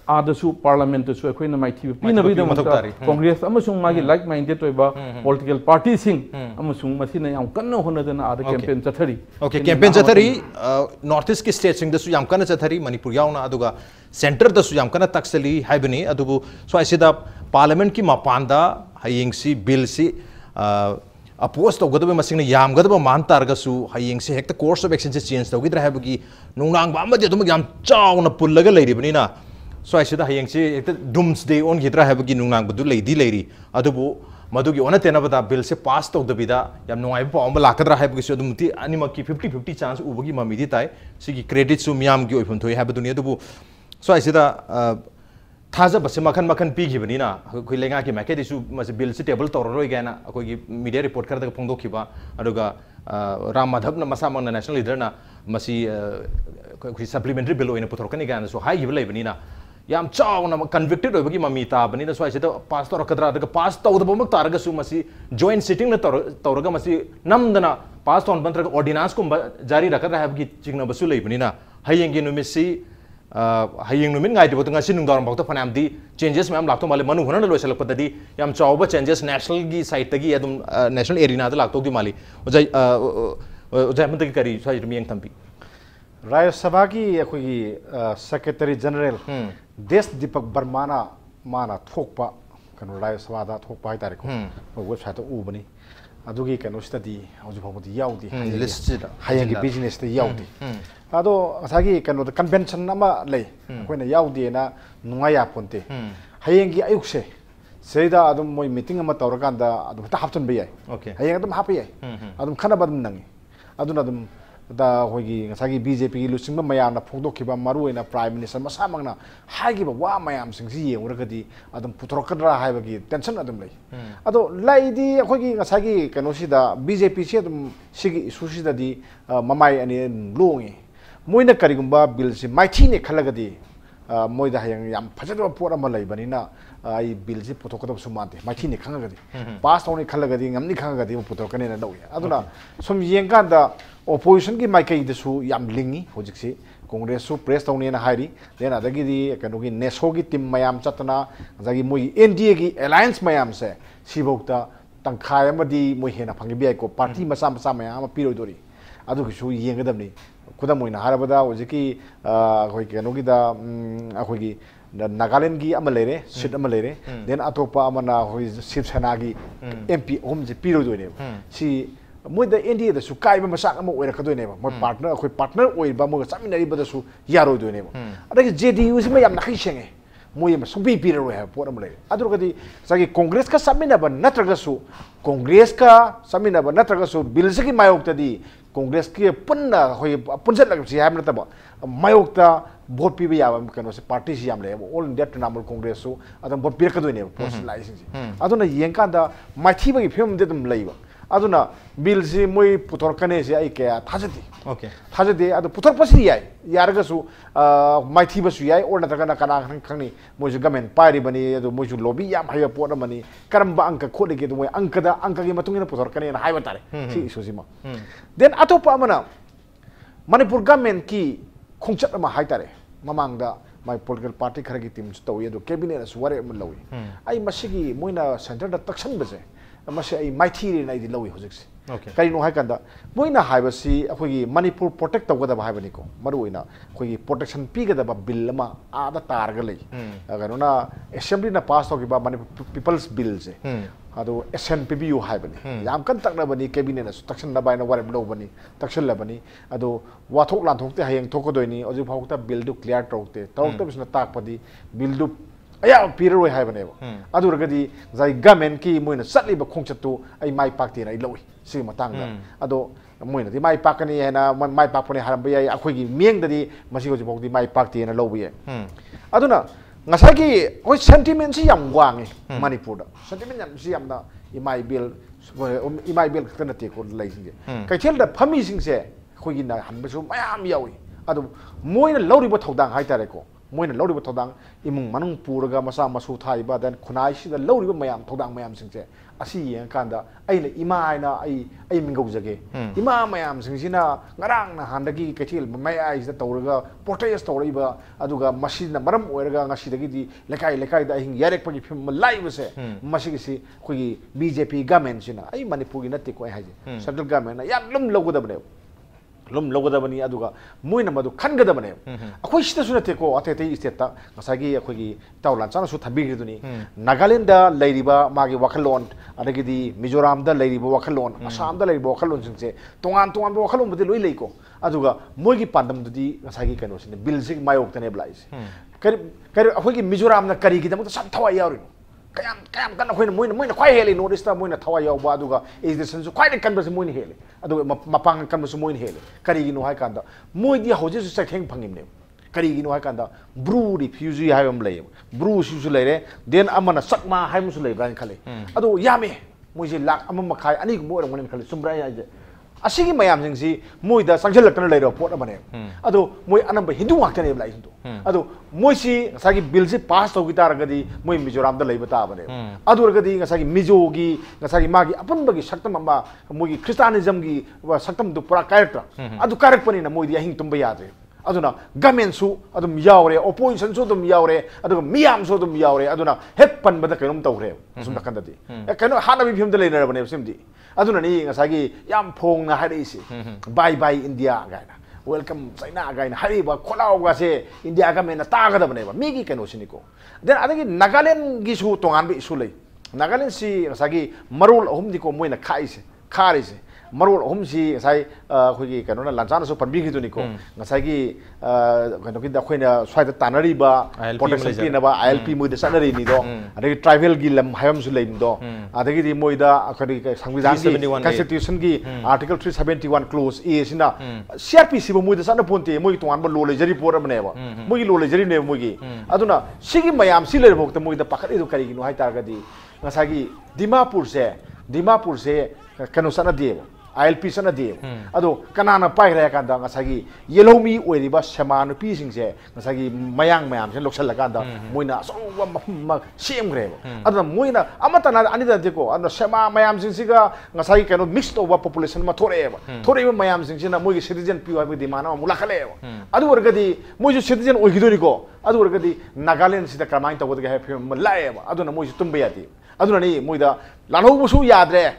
आदसु पार्लियामेंट सु अखोइना माइथि पीनबैदमता कांग्रेस अमसुंग मागी लाइक माइंडेड ओइबा पॉलिटिकल पार्टी सिंग अमसुंग मसिना याम कन्नो होनदना आद कैंपेन चथरी ओके कैंपेन चथरी नॉर्थ ईस्ट की स्टेट सिंग दसु याम कन्ना चथरी मणिपुर याउना अदुगा सेंटर दसु याम कन्ना तक्सली हाइबनी अदुबु स्वाइसिदा पार्लियामेंट की मपानदा हयिंगसी बिल सी अपोज तौगदब मसिंग यामगदब मान तारगसु हयिंगसे हेक्ट कोर्स ऑफ एक्शन से चेंज तौगिद्रा हैबगी नुंगनांग बामदि अदुम याम चाउना पुल्लगा लेरिबनिना स्वाइसिदा हयिंगसे हेक्ट डूम्सडे ऑन गिद्रा हैबगी नुंगनांग बदु लेदी अदुबु मदुगी ओना तेनबदा बिल से पास तौदबिदा याम नुंगाइब पावम लाकद्रा हैबगी अदुमति अनिमकी 50-50 चांस उबगी ममिदि ताई सिगी क्रेडिट सु मियाम गी ओइफुन थोय हैबदुनि अदुबु स्वाइसिदा थाजब से मखन मखन पीगिबनिना अखोई लेंगा की मैकेदिसु मसे बिल से टेबल तौररोय गाना अखोई मीडिया रिपोर्ट करदा फोंदोखिबा अदुगा राम माधव न मसा मंग नेशनल लीडर ना मसी अखोई सप्लीमेंटरी बिल ओइना पुथरकनी गाना सो हाई गिब लेबनिना याम चावना कन्विक्टेड ओइबगी ममी ताबनिना स्वाइसिदा पास तौरकद्रा अदुगा पास तौदबमक तारगसु मसी जॉइंट सिटिंग न तौरगा मसी नमदना पास तौन बंत्रग ऑर्डिनेंस कुम जारी रखद्रा हैबगी चिंगनबसु लेबनिना हयेंगी नुमिसि हयिंग नुमिन गाइदबो ngasi nungdaram bakta fanamdi changes मैम लाक्तो माले मनु होना लोइसलपददी याम चावबा changes national gi site tagi adum national arena da लाक्तो दि माली उजय उजय मंत्री करी साइड मियंग थंपी राज्य सभा की अखोगी सेक्रेटरी जनरल देश दीपक बर्माना माना थोकपा कनो राज्य सभा दा थोकपा हाय तारे को वेबसाइट उबनी अदुगी कनो स्टडी हौजि फौबदी याउदी लिस्ट हायंगी बिजनेस ते याउदी अदो असागी कनो कन्वेंशन अमा ले अखोइना याउदीना नुंगाया पोंते हायंगी अयुक्से सेदा अदुम मोय मीटिंग अमा तौरकांदा अदुम ता हापचन बे याय हायंग अदुम हाप याय अदुम खनाबा अदुम नंगी अदुना अदुम दा होगी ngसागी बीजेपी की लुसिंग मयामना फोंदोखिबा मारुइना प्राइम मिनिस्टर मसामंगना हागिबा वा मयाम सिंगसी येंगरगदी अदुम पुथरोकद्रा हाइबगी टेंशन अदुम लै अदो लाइदी अखोगी ngसागी कनोसिदा बीजेपी से अदुम सिगी इशूसिदादी ममाय अनि लोंगे मोइना करिगुंबा बिल से माइथीने खलगदी मोइदा हयंग याम फजदबा पोट अमा लैबनिना आई बिल से पुथोकदब सुमाते माइथीने खंगगदी पास तौने खलगदी ngमनि खंगगदी पुथोकने ना दौय अदुना सुम येंगादा ओपोजिशन की माइकईदसु याम लिंगी होजिकसे कांग्रेस प्रेस तौने हाई देन अदगी कनोगी नेसो की टीम मैम चतना अदगी मोई एनडीए की एलायंस मैम से सिबौता तंखाय मोई हेना फंगी को पार्टी मचा मचा मैम पीरोदोरी अदुगिसु येंगदबनी खुदम मोइना हारबदा होजिकी अखोई कनोगीदा अखोई नागालैंड की लेरे सीट लेरे देन अतोपा शिवसेना की MP हम से पीरोदोने सी मोइद एनडीए दसु काइबा मसाक अमा ओइरकदोने मोइ पार्टनर अखोई पार्टनर ओइबा मोइ चामिनारिबदसु यारोदोने अदगी जेडीयू से मयाम नखै सेंगे मोइ म सुबी पीरो है पोर अमा लेरे अदुगदी सगी कांग्रेस का सामिनाबा नत्रगसु कांग्रेस का सामिनाबा नत्रगसु बिल से की मायोक्तदी कांग्रेस के पुन्ना होय पुंजत लगसी है नतबा मायोक्ता भोट पीबे याबा कनो से पार्टी से याम ले ऑल इंडिया तृणमूल कांग्रेस सु अदम भोट पीरकदोने पोस्ट लाइसिंग अदुना येंकादा माइथीबगी फिल्म दे दम लैबा अदुना बिल से मोई पुथोरकने से आई क्या थाजदी ओके थाजदी अदु पुथोरपसी याय यारगसु माइथीबसु याय और नतगना कना खंगनी मोजु गवर्नमेंट पारी बनी अदु मोजु लॉबी याम हाय पोट मनी करम्बा अंक खोलिगे दु मोय अंकदा अंकगी मतुंगिना पुथोरकने ना हाय बतारे सी इशुजिमा देन अतोपा अमना मणिपुर गवर्नमेंट की खोंचत अमा हाय तारे ममांगदा माय पॉलिटिकल पार्टी खरगी टीम तौई अदु कैबिनेट अस वरे अम लौई आई मसिगी मोइना सेंटर दा तक्सन बजे मसे आई माइथी रे नाइदि लौई होजिक्से करिनो हाय कंदा मोइना हाइबसी अखोगी मणिपुर प्रोटेक्ट तौगदा हाइबनिको मरुइना अखोगी प्रोटेक्शन पीगदा बिल अमा आदा तारगा लई गनोना असेंबली ना पास तौगिबा मणिपुर पीपल्स बिल से अदो SNPBU हाइबनी याम कन तकनबनी कैबिनेट अस तक्सन नबाइना वारे लौबनी तक्सन लबनी अदो वाथोक लाथोकते हयेंग थोकदोइनी अजु फाउता बिल दु क्लियर तौते बिसना ताकपदी बिल दु अया पीरोय हाइबनेबो अदुरगदी जाय गवर्नमेंट की मोइना चटलिबा खोंचतु आई माइ पाक्तेना आई लौई सी मतंगदा अदो मोइना दि माइ पाकनी हैना माइ पाकपने हारम याय अखोगी मियंगददी मसी होजि भौदी माइ पाक्तेना लौबी अदुना ngасagi oi sentiment si yam wangi manipur da sentiment yam si yam da imai bill kana te ko lai sing kai thel da phami sing se khoi gi na han ba su mayam yawi adu moina lori ba thodang hai tare ko moina lori ba thodang imung manung puraga masa masu thai ba dan khunai si da lori ba mayam thodang mayam sing se asi yang kanda ai le ima na ai mingau jage ima mayam sing sina ngarang na handagi kaithil mai ai da tawraga protest tawriba aduga masina maram oiraga ngasi dagi di lekai da hing yarek pagi phim live se masigi si khoi BJP government sina ai manipur gi natte ko ai haje central government na yam lum logodabne lum logodabani aduga moina madu khanggadabane akhoi sita sunate ko atete state ta ngasagi akhoi gi tawlan chana su thabigi duni Nagaland da leiriba magi wakalon adagidi Mizoram da leiriba wakalon Assam da leiriba wakalon singse tongan wakalon budi loi leiko aduga moigi pandam dudi ngasagi kano sine bill sig mayok tane blais kari akhoi gi Mizoram na kari gi da sam thawai yaurino kayam kan akhoi moina khwai heli notice ta moina thawai yaw ba aduga education su khwai kan ba se moina heli aduga mapang kan ba su moina heli kari gi no hai kanda moi di hoje su sakheng phangim ne kari gi no hai kanda bru refugee hai am lay bru su lay den amana sakma hai mu su lay ban khale adu yame moi je lak am makhai ani mo ro ngone khale sumra ya je asigi mayam sing si moi da sangjal kan lay ro pot amane adu moi anam ba hindu wak tane blai hindu adu moi si ngasagi bill si pass to gitar gadi moi Mizoram da lay bata bane adu gadi ngasagi mizo gi ngasagi magi apun bagi saktam amba moi gi Christianism gi saktam du pura character adu karak pani na moi di hing tumba yadre aduna government su adum yaure opposition su dum yaure adu miyam su dum yaure aduna hek pan bada kainom tawre sum dakandati kaino hana bi phim da leiner bane simdi aduna ni ngasagi yam phong na hari si bye bye India gaina welcome China gaina hari ba kholao ga se India ga mena ta ga da bane ba mi gi kaino siniko then adagi Nagaland gi su tongan bi su lei Nagaland si ngasagi marul ahum diko moina khai se khari se marul ahum si ngasai khoi kano na lanchana su panbi gi niko ngasai gi kano ki da khoi na swai da tanari ba protection pin ba ILP mu de sanari ni do adagi tribal gi lam hayam su lein do adagi di moi da akhari samvidhan gi constitution gi article 371 clause a sina CRPC bo moi da sana ponte moi to an ba lo le jari por bane ba moi gi lo le jari ne moi gi aduna sigi mayam si le bok ta moi da pakat edu kari gi no hai tar ga di ngasagi Dimapur se kano sana de ILP sanadi ado kanana paigre kanda ngasagi yellow mi oiriba sema nupi singse ngasagi mayang mayam sen loksal kanda moina so semgre ado moina amatana anida deko ado sema mayam singsiga ngasagi kano mixed over population ma thoreba thoreba mayam singsina moigi citizen pi wa di mana mulakale adu wargadi moju citizen oigidori ko adu wargadi Nagaland sida kamain tawad ga he laeba adu na moju tumba yati adu ni moida lalo su yadre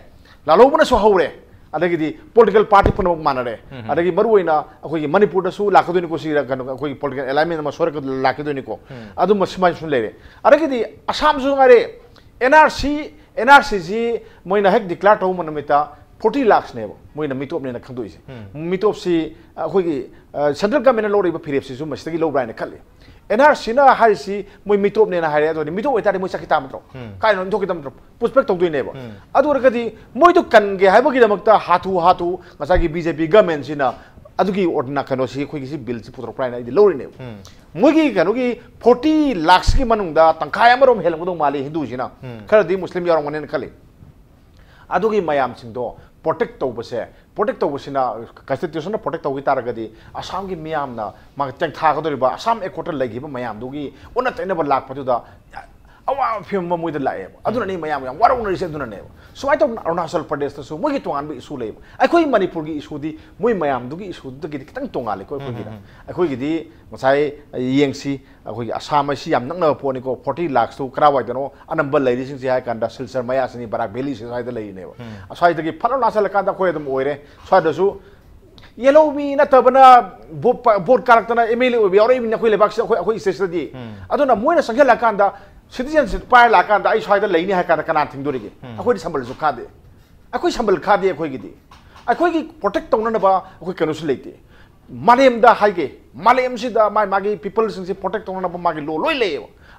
lalo buna so hawre adagidi political party pun manare adagi maruina akoi manipur da su lakadoni ko sira kan akoi political alignment ma sora lakadoni ko adu masma sun lere adagidi assam su ngare NRC ji moina hek declare to manamita 40 lakhs ne moina mitop ne na khangdoi se mitop si akoi central government lo riba phirep si su mastagi lo brain khale NRC na harisi moi mitop ne na hare ado mitop eta moi sakita matro kai no thokita matro puspek tokdoi ne ba adu ragadi moi to kan ge haiba gi damakta hatu ngasagi BJP government sina adugi ordna kano si khoi gi bill si putro prime na di lori ne moi gi kano gi 40 lakhs ki manungda tangkhai amarom helangdong mali hindu sina kharadi muslim yarong manen khali adugi mayam singdo protect tawbasina constitution na protect tawgi taragadi Assam gi miyam na ma tang tha ga doriba Assam e quarter lagi ba mayam dugi ona taina ba lak patuda awa phim ma muida lae aduna ni mayam yam warau na se aduna ne so ai to Arunachal Pradesh ta so mogi tongan bi issue le ai khoi Manipur gi issue di moi mayam dugi issue du gi kitang tonga le ko gi da ai khoi gi di masai yengsi khoi Assam si yam nang na po ni ko 40 lakhs to kra wai dano anamba lai sing si ai kan da Silchar maya sini Barak Valley si sai da lai ne asai da gi Arunachal kan da khoi dum oire sai da su yellow mi na tabana board character na MLA obi ore mi na khoi le bak khoi station di aduna moi na sanghela kan da citizenship pai la kan da ai sai da lai ni ha kan kanan thing dori gi akhoi sambal su khade akhoi sambal khade akhoi gi di akhoi gi protect tawna na ba akhoi kanu su leite malem da haige malem si da mai magi people sing si protect tawna na ba magi lo loi le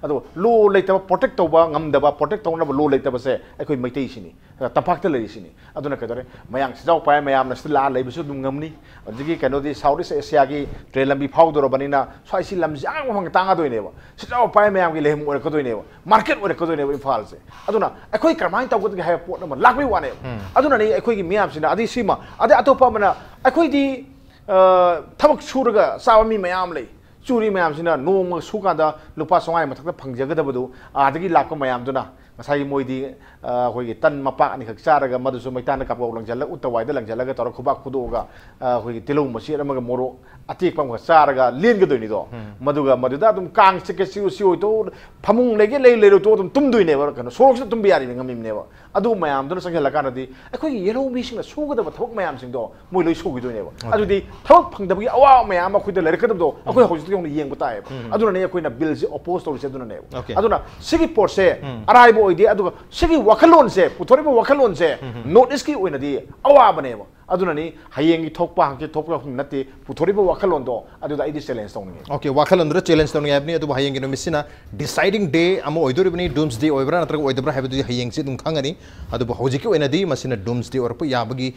ado lo leite ba protect tawba ngam da ba protect tawna ba lo leite ba se akhoi maitei sini tapak ta lei sini aduna ka dore mayang sijau pai mayam na stila lai bisu dum ngamni adigi kano di Southeast Asia gi trail lambi phau doro banina sai si lam jang hong tanga doi ne ba sijau pai mayam gi lehm ore ko doi ne ba market ore ko doi ne ba Imphal se aduna akhoi karmain taw gi ha pot na lakbi wane aduna ni akhoi gi miyam sina adi sima adi atopa mana akhoi di thabak suraga sawami mayam lei churi mayam sina nong suka da lupa songai mathak phangjaga da badu adagi lakko mayam duna ngasai moidi khoi tan mapak ani khak charaga madusu maitana kapau langjala utawai da langjala ga tor khubak khudoga khoi tilung masi amaga moro atik pam charaga lin ga doini do maduda dum kang chike siu to phamung lege le to dum tum duine ba kano sorok se tum biari ngam ne ba adu mayam dun sanghela kana di khoi yellow mi sing su ga da thok mayam sing do moi loi su gi doine ba adu di thok phang da bi awa mayam khoi da ler ka do khoi hojit yong yeng ba tai adu na ne khoi na bill se oppose to se adu na ne adu na sigi por se arai bo ide adu sigi wakalon se puthori bo wakalon se notice ki oina di awa bane ba aduna ni hayengi thokpa hangke thokpa nate puthori bo wakalon do adu da idi challenge tong ni okay wakalon do challenge tong ni adu hayengi no misina deciding day amo oidori bani doomsday oibra natra oidabra habedu hayeng se dum khangani adu bo hojiki oina di masina doomsday or pa yabagi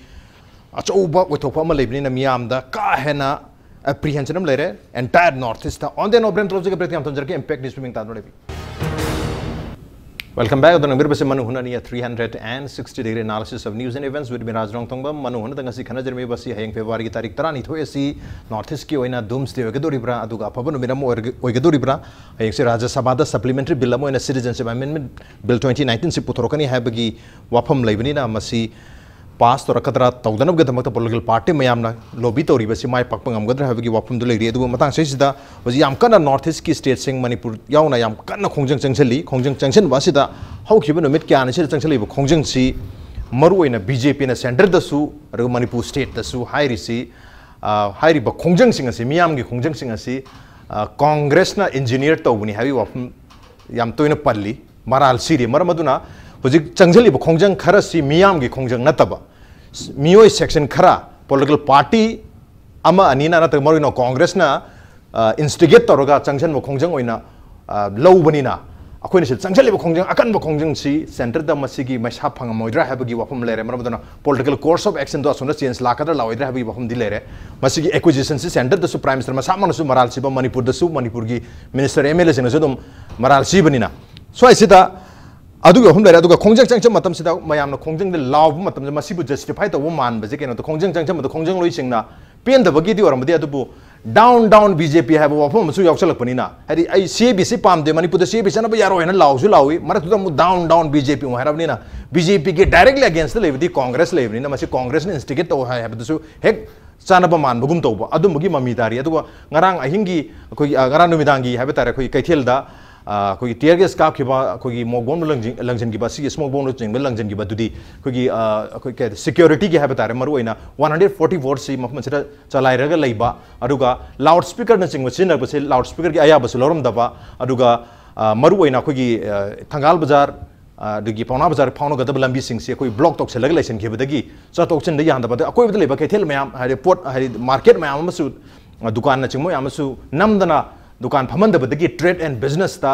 achouba oithokpa ma leibni na miyam da ka hena apprehension am lere entire northeast on the no brem troje ke pretyam tonjar ke impact ni swimming ta no lebi. Welcome back. Adon mirbe se manu hunani a 360-degree analysis of news and events with me Raj Rongthongba manu hun danga si khana jerme basi hayeng February ki tarik tarani thoi si northeast ki oina doomsday oigedori bra aduga phabanu miram oigedori bra hayeng se Rajya Sabha da supplementary bill amo ina citizenship amendment bill 2019 si puthorokani haibagi wafam leibani na masi pass to rakadra tawdanab gadamata political party mayamna lobby tori basi mai pakpangam gadra habagi wafum du leiri adu matang seisida waji yam kana northeast ki state sing Manipur yauna yam kana khongjang changsen wasida haukiba no mit kya ani se changsali bu khongjang si maru oina BJP na center da su ru Manipur state da su hairi si hairi ba khongjang sing asi miyam gi khongjang sing asi Congress na engineer tawbuni habi wafum yam toina palli maral siri maramaduna hojik changjali bu khongjang khara si miyam gi khongjang nataba miyoi section khara political party ama anina na ta marino Congress na instigate toroga changsan bu khongjang oina lowbani na akhoi ni changjali bu khongjang akan bu khongjang si center da masigi maisa phangamoidra habagi wafum lere maradona political course of action do asuna change lakadra laoidra habagi wafum dilere masigi acquisition si center da su prime minister masama su maral siba Manipur da su Manipur gi minister MLA sing su dum maral sibani na so aisida अदुगा हम लेरा अदुगा खोंजंग चंगचम मतम सिदा मयामना खोंजंग दे लाव मतम जे मसिबु justify तव मान बजे केनो तो खोंजंग चंगचम मत खोंजंग लोइ सिंगना पेन दबगी दी ओरमदे अदुबु डाउन बीजेपी है वफम मसु यावसलकपनिना हरि आई सीबीसी पामदे मणिपुर सीबीसी ना यारो हेना लावसु लावी मरतुदा मु डाउन बीजेपी मु हरबनिना बीजेपी के डायरेक्टली अगेंस्ट लेबदी कांग्रेस लेबनिना मसि कांग्रेस ने इंस्टिगेट तो है हबदसु हेक चानब मानबगुम तौब अदुमगी ममी तारी अदुगा ngarang ahingi khoi ngarang numidangi habi tare khoi kaithelda khoi tear gas kap khiba khoi mogbon langjin gi ba si smoke bomb ching langjin gi ba dudi khoi khoi ke security gi habi tare maru oina 140 votes si mafman sida chalai raga leiba aduga loudspeaker na ching machine ba se loudspeaker gi aya ba lorom daba aduga maru oina khoi gi thangal bazar दुगी पौना बाजार फाउनो गदब लंबी सिंग से कोई block तोक से लग licence खेबदगी चतोक्सन the यान दबद अकोय बदले बकेथेल मयाम हारे पोट हारे मार्केट मयाम अमसु दुकान न चिंगमो यामसु नमदना दुकान फमन दबदगी ट्रेड एंड बिजनेस ता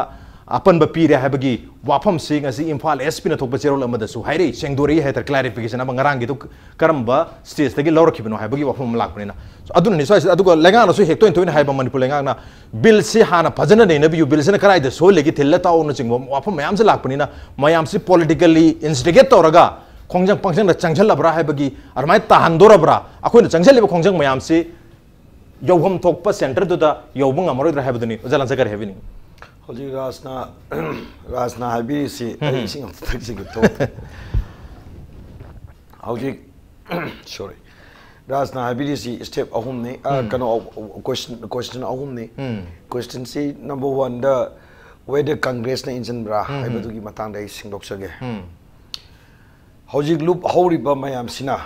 अपन बपीरे हैबगी वाफम सिंग असि इम्फाल एसपी न थोप चेरोल अमदसु हाइरे सेंगदोरी है तर क्लैरिफिकेशन अब ngarang gi दु करमबा स्टेज तगी लौरखिबनो हैबगी वाफम लाकपनिना अदुन नि सो अदुग लेंगा नसु हेक्तोइन तोइन हाइबा मणिपुर लेंगा ना बिल से हाना फजन ने नबियु बिल से न कराइ द सो लेगी थिल्ला ताउ न चिंगबो वाफम मयाम से लाकपनिना मयाम से पॉलिटिकली इंस्टिगेट तौरगा खोंजंग पंजंग चंगझल लबरा हैबगी अरमाय ताहंदोरबरा अखोइन चंगझल लेब खोंजंग मयाम से यौहम थोकपा सेंटर दुदा यौबंग अमरोइद्रा हैबदनी उजलन सकर हैबिनी Hoji Rasna Habisi, Hoji, sorry, Rasna Habisi step ahumni, question ahumni, question C number 1 the whether Congress na injan bra, I betugi matang dai sing doksage. Hoji loop hori ba mayam sina,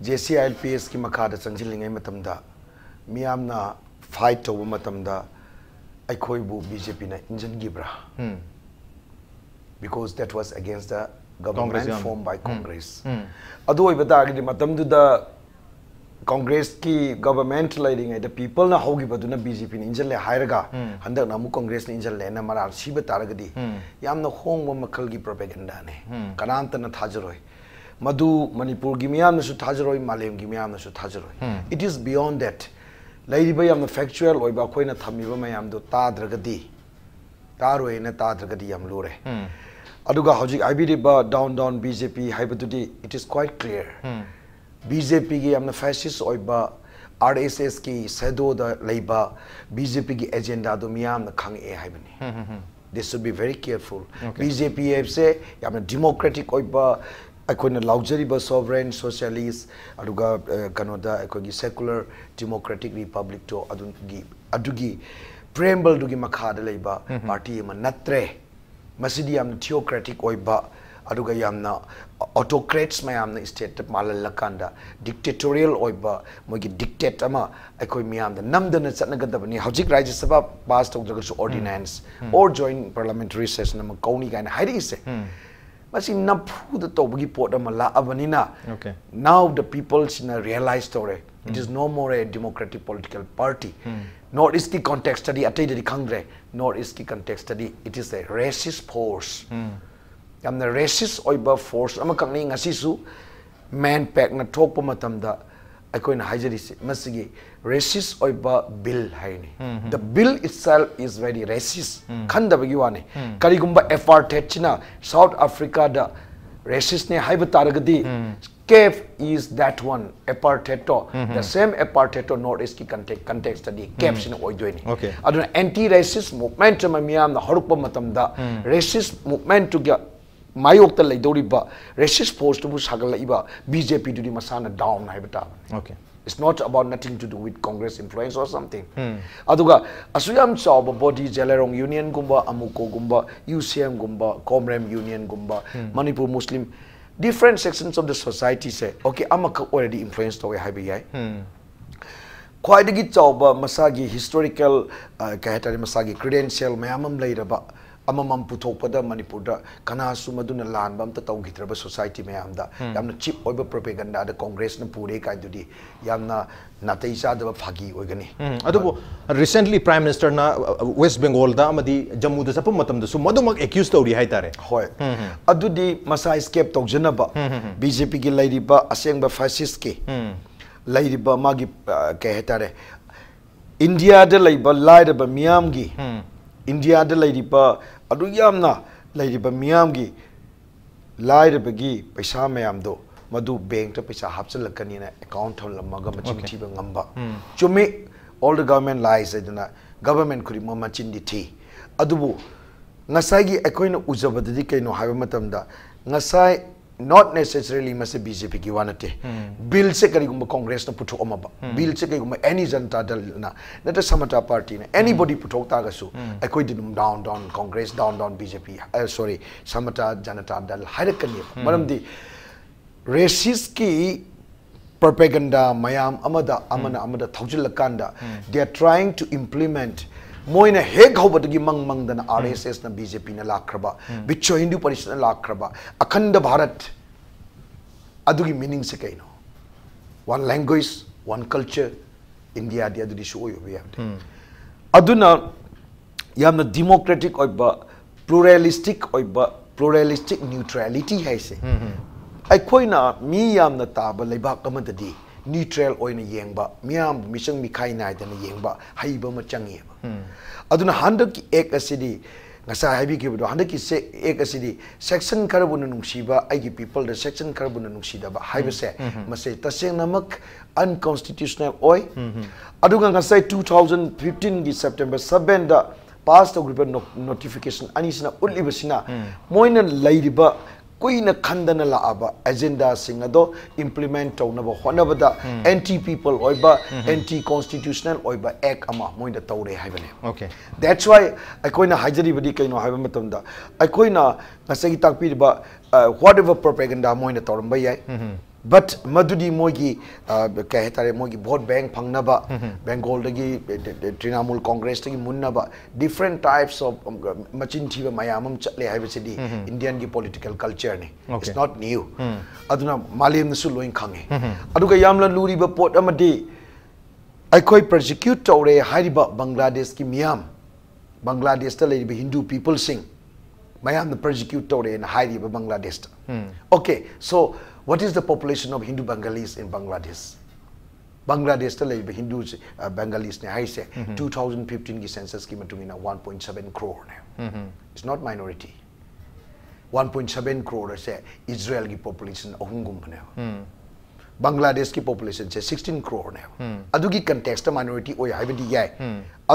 JCILPS ki makada chanjilingai matamda, miyam na fight to matamda. Aikoibu BJP na injan gibra because that was against the government formed by Congress. Adu ibada agdi matam du da Congress ki government leading the people na hogi badu na BJP ni injan le hairaga handak na mu Congress ni injan le na marar siba taragadi yam na hong mo makal gi propaganda ne kananta na thajaroi madu Manipur gi miyam na su thajaroi malem gi miyam na su thajaroi. It is beyond that. Lady by am the factual or Bakoina Tamiba Mayam do Tadragadi Tarway na Tadragadi Yam Lure. Aduga Hojik Ibiba down BJP Hypertudi, it is quite clear. BJP am the fascist or RSS ki Sedo the Labour BJP agenda do Miam the Kang E Hibani. They should be very careful. BJP have say am a democratic oiba अकोन luxury बस sovereign socialist अरुगा कनोदा अकोगी secular democratic republic तो अदुगी preamble दुगी मखाद लेबा party म नत्रे मसिदी याम theocratic ओइबा अरुगा यामना autocrats म यामना state मालल लकांदा dictatorial ओइबा मोगी dictate अमा अकोई मियाम the नमदन चतनगदबनी हौजिक राज्य सभा पास तौजगसु ordinance or joint parliamentary session म कौनी गायन हाइरि से Masi napu the tobugi port amala abanina. Okay. Now the people realize story. It is no more a democratic political party. Nor is the context study attended the Congress. Nor is the context study. It is a racist force. And the racist oiba force. Amakang asisu man pack na talk pamatamda. I coin hijari masigi racist oiba bill haini. The bill itself is very racist. Kanda bagiwane. Karigumba apartheid china South Africa da racist ne haibataragadi. Cave is that one apartheid to the same apartheid to North-East ki context study caves in oidoini. Okay. Aduna anti-racist movement ma miyam na harupa matamda racist movement to get Mayok the Laidoriba, racist force to Sagalaiba, BJP to the Masana down Haibata. Okay. It's not about nothing to do with Congress influence or something. Aduga, Asuyam Chauba body Jalarong Union Gumba, Amuko Gumba, UCM Gumba, Comrem Union Gumba, Manipur Muslim, different sections of the society say, okay, Amaka already influenced away Haibai. Quite a good Chauba, Masagi, historical, Kahatari Masagi, credential, Mayamam later, but amamam puthokpada Manipurda kana sumaduna lan bam ta tawgitraba society mayamda yamna cheap oiba propaganda da Congress na pure kai dudi yamna natai sadaba phagi oigani adubu recently prime minister na West Bengal da amadi Jammu da sapam matam da su madumak accused tawri haitare hoi adudi masa escape tawjanaba BJP ki lairiba asengba fascist ki lairiba magi ke hetare India da laiba lairiba miyam gi India da lairiba adu yamna ꯂꯩꯔꯤꯕ ꯃꯤꯌꯥꯝꯒꯤ ꯂꯥꯏꯔꯕꯒꯤ ꯄꯩꯁꯥ ꯃꯌꯥꯝꯗꯣ ꯃꯗꯨ ꯕꯦꯡꯛꯇ ꯄꯩꯁꯥ ꯍꯥꯞꯆꯜꯂꯛꯀꯅꯤꯅ account ꯊꯝꯂꯝꯃꯒ ꯃꯆꯤꯟ ꯊꯤꯕ ꯉꯝꯕ ꯆꯨꯝꯃꯤ all the government lies aduna government khudimak machin di thi adubu ngasai gi akoina ujabadadi kaino haiba matamda ngasai not necessarily mase BJP ki wanate bill se kari gumba congress na puthok amaba bill se kari gumba any janata dal na nata samata party na anybody puthok ta ga su akoi dinum down congress down BJP sorry samata janata dal hairakani maramdi racist ki propaganda mayam amada thauchilakanda they are trying to implement moina hek hobadagi mangdana RSS na BJP na lakraba bicho Hindu Parishad na lakraba akhanda Bharat adugi meaning se kaino one language one culture India dia adu show yo be aduna yamna democratic oiba pluralistic neutrality haise aikoina mi yamna taba leibak amadadi neutral oina yengba miyam misang mikai naidana yengba haiba ma changi aduna handak ki ek asidi ngasa haibi ki do handak ki se ek asidi section karbuna nungsiba aigi people the section karbuna nungsida ba haiba se mase taseng namak unconstitutional oi aduga ngasa 2015 gi September 7 da pass to group notification anisina ulibasina moina lairiba kuina khandana laaba agenda singado implement tawnaba honabada anti people oiba anti constitutional oiba act ama moinda tawre haibane okay that's why akoina hajari badi kaino haiba matamda akoina ngasagi takpi ba whatever propaganda moinda tawramba yai but madudi mogi kahetare mogi vote bank phangnaba Bengal dagi Trinamool Congress dagi munnaba different types of machin thiba mayamam chatle haibasidi Indian gi political culture ni it's not new aduna malem nasu loin khange aduga yamla luri ba pot amadi aikoi persecute tawre hariba Bangladesh ki miyam Bangladesh ta leiba Hindu people sing mayam the persecute tawre na hariba Bangladesh okay so what is the population of Hindu Bengalis in Bangladesh? Bangladesh ta leiba Hindu Bengalis ne haise 2015 ki census ki matungina 1.7 crore ne it's not minority 1.7 crore se Israel ki population ahungum ne Bangladesh ki population se 16 crore ne adugi context ta minority oi haibadi yai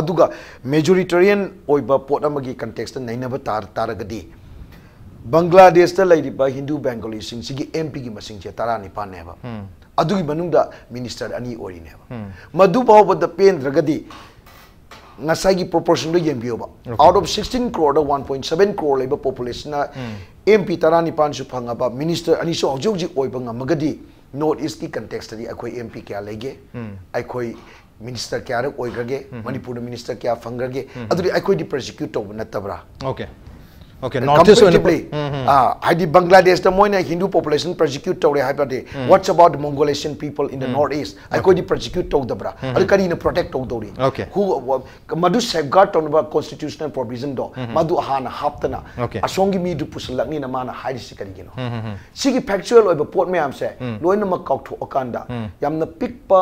aduga majoritarian oiba pot amagi context ta nainaba taragadi Bangladesh ta laiba Hindu Bengali sing sigi MP gi masing che 19 neba adugi manungda minister ani ori neba madu bawo da pendragadi ngasai gi proportion do yembioba out of 16 crore 1.7 crore laiba population na MP 19 su phangaba minister ani so hojji oiba ngamagadi north east ki context di akoi MP kya lege akoi minister kya ra oigrage Manipur minister kya fangrage aduri akoi di persecute to natabra okay notice hadi Bangladesh the moina Hindu population persecute tawre haipade what's about the Mongolian people in the northeast akoi di persecute to dabra alkari na protect to dori who madu safeguard to constitutional provision do madu hana haptana asongi mi du pusalakni na mana haidi sikari gino sigi factual oiba pot me am se loina makau tho akanda yamna pikpa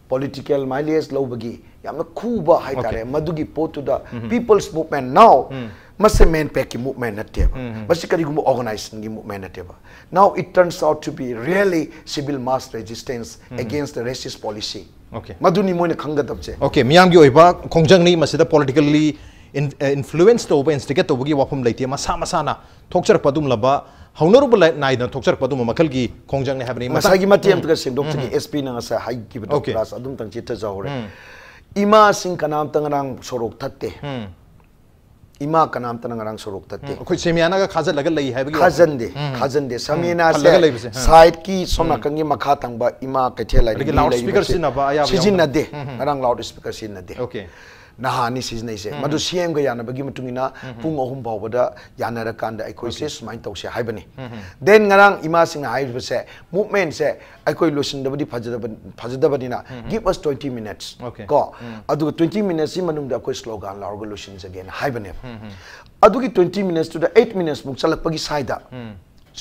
political mileage lobagi yamna khuba haitare madugi potu da people's movement now must main pack movement nateba must kari gum organization gi movement nateba now it turns out to be really civil mass resistance against the racist policy maduni moina khanga dabche okay miyam gi oiba khongjang ni masida politically influence to oba instigate to gi wafum leite masa na thokchar padum laba honorable naida thokchar padum makal gi khongjang ne habni masagi matiem tga sing doctor gi SP na sa high gi class adum tang chita jawre ima sing kanam tangrang sorok thatte ima kanam tangrang sorok thatte khoi semiana ga khazal lagal lei habi khazande samina se side ki somna kangi makha tangba ima kathela ri loud speaker sinaba aya sizin nade arang loud speaker sin nade okay nahani season ise madu CM ga yana bagi mutungina pung ohum bawada yana ra kanda aikoi se smain tawse haibani then ngarang ima sing haibe se movement se aikoi losin dabadi phajadabani na give us 20 minutes ko adu 20 minutes si manung da akoi slogan laurgo losin again haibani adu ki 20 minutes to the 8 minutes muk chalak pagi saida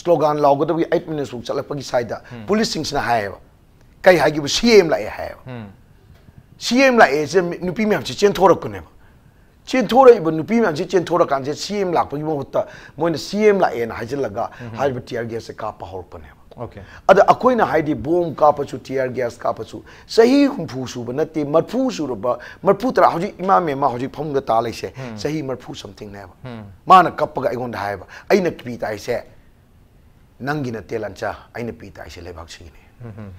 slogan laurgo da 8 minutes muk chalak pagi saida police sing na haiba kai hagi bu CM la haiba CM la nupi myam chi chen thorak kune चेंथोरइब नुपी मैम चेंथोर कांसे CM लापगी महुत्ता मोइन CM लाएना हाइजलगा हाइब टीआर गैस से कापा हौरपने ओके अद अखोइना हाइदि बोम कापचु टीआर गैस कापचु सही हुंफु सुब नते मरफु सुरब मरफु तरा हजि इमा मेमा हजि फंग ता लैसे सही मरफु समथिंग नेबा माना कपगा अगोंद हाइबा अइना पी ताइसे नंगिना तेलंचा अइना पी ताइसे लेबाक सिगिने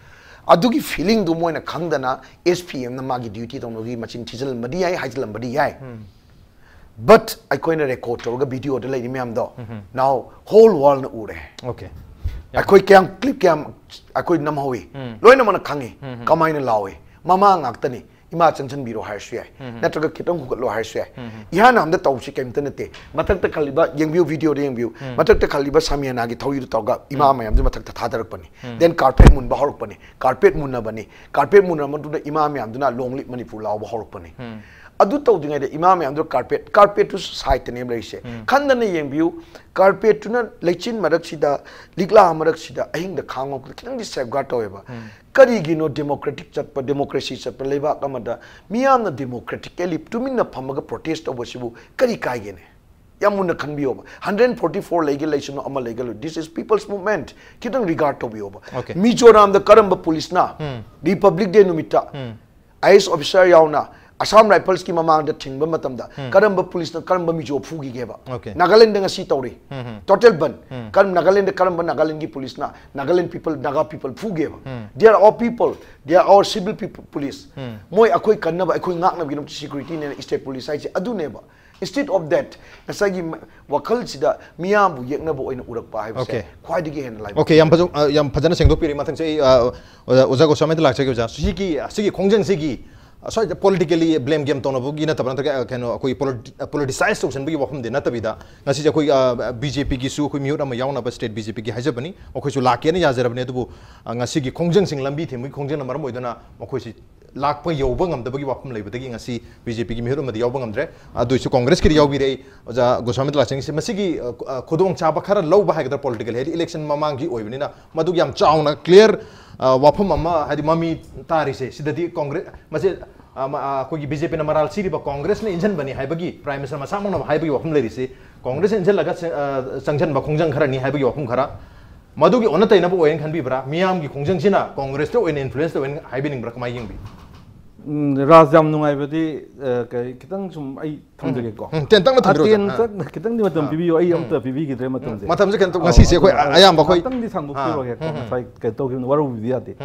अदुगी फीलिंग दु मोइना खंगदना एसपीएम ना मागी ड्यूटी तोनोगी मचिन थिजल मदी याय हाइजल मदी याय बट अखोइना रेकॉर्ड तोरगा वीडियो दे लेनि मैम दो नाउ होल वर्ल्ड न उरे ओके अखोइ क्याम क्लिप क्याम अखोइ नमहोई लोइना मन खंगी कमाइना लावे ममा ngakतनी इमा चंचन बिरो हाइसु याय नत्रगा खितंग हुगलो हाइसु याय इहा नाम द तौसि केमत नते मथक त खलिबा यंगबिउ वीडियो रे यंगबिउ मथक त खलिबा सामियाना गी थौइ तौगा इमा मयम ज मथक त थादरक पनी देन कारपेट मुन बहरक पनी कारपेट मुन बनी कारपेट मुन मदु द इमा मयम दुना लोंगलि मणिपुर लाव बहरक पनी अदु तौदिङै द इमा मयम द कारपेट टु साइट ने लेसे खंदन यंगबिउ कारपेट टुना लेचिन मरक सिदा लिगला मरक सिदा अहिंग द खांगो खितंग दि सेफगार्ड तौएबा करीगिनो डेमोक्रेटिक चटप डेमोक्रेसी चटप लेबाक अमदा मियामना डेमोक्रेटिकली तुमिना फमगा प्रोटेस्ट तौबसिबु करी काइगेने यामुना खनबियोबा 144 लेगल लेसनो अमा legal this is people's movement कितंग रिगार्ड तौबियोबा मिजोराम द करंब पुलिस ना रिपब्लिक डे नुमिता आईएएस ऑफिसर यावना असम राइफल्स की ममांग थिंग करंब पुलिस करंब मिजो फूगी गेबा नागालैंड ngasi तौरी टोटल बन करम नागालैंड करंब नागालैंड की पुलिस ना नागालैंड पीपल नागा पीपल फूगेबा they are all people they are all civil people police मोय अखोई कन्नब अखोई ngakna गिनम सिक्योरिटी ने स्टेट पुलिस हाइसे अदुनेबा instead of that nasagi wakal sida miyam bu yekna bo oina urakpa hai base khwai digi hen lai okay yam phajana sengdok piri mathang sei oja go samai lak chagi oja sigi khongjang sigi so politically blame game tono bu gina tabran ta kano koi politicize to senbi wafum de natabida ngasi ja koi BJP gi su koi miut ama yauna ba state BJP gi hajabani okoi su lak ne ya jarabne du ngasi gi khongjang sing lambi themi khongjang namar moidana okoi si lakh पे यौब ngam वाफम लेबदगी ngasi BJP की मिहुर मदि यौब ngamdre aduisu congress की यौबि रे ओजा गोस्वामी लाचंग से मसिगी खुदोंग चाबा खरा लौबा हागदर political हेरि election ममांग की ओइबनिना मदुग याम चाउना क्लियर वाफम अमा हादि ममी तारि से सिददि कांग्रेस मसे कोगी BJP न मराल सिरिबा कांग्रेस ने इंजन बनी हाइबगी प्राइम मिनिस्टर मसामन हाइबगी वाफम लेरि से कांग्रेस इंजन लगा संजन बा खोंजंग खरा नि हाइबगी वाफम खरा मदुगी ओनतैना बो ओइन खनबिब्रा मियाम की खोंजंग सिना कांग्रेस तो ओइन इन्फ्लुएंस तो ओइन हाइबिनिंग ब्रा कमाय यंगबि राजम नुंगाइबदी खितंग सुम आई थमजगे को तेंतंग न थमरो खितंग दि मतम पिबियो आई अमता पिबि गिद्रे मतम जे मतम जे केन तो ngasi se khoi ayam ba khoi खितंग दि सांगबो पिरो के को साइ के तो किन वरु बियाते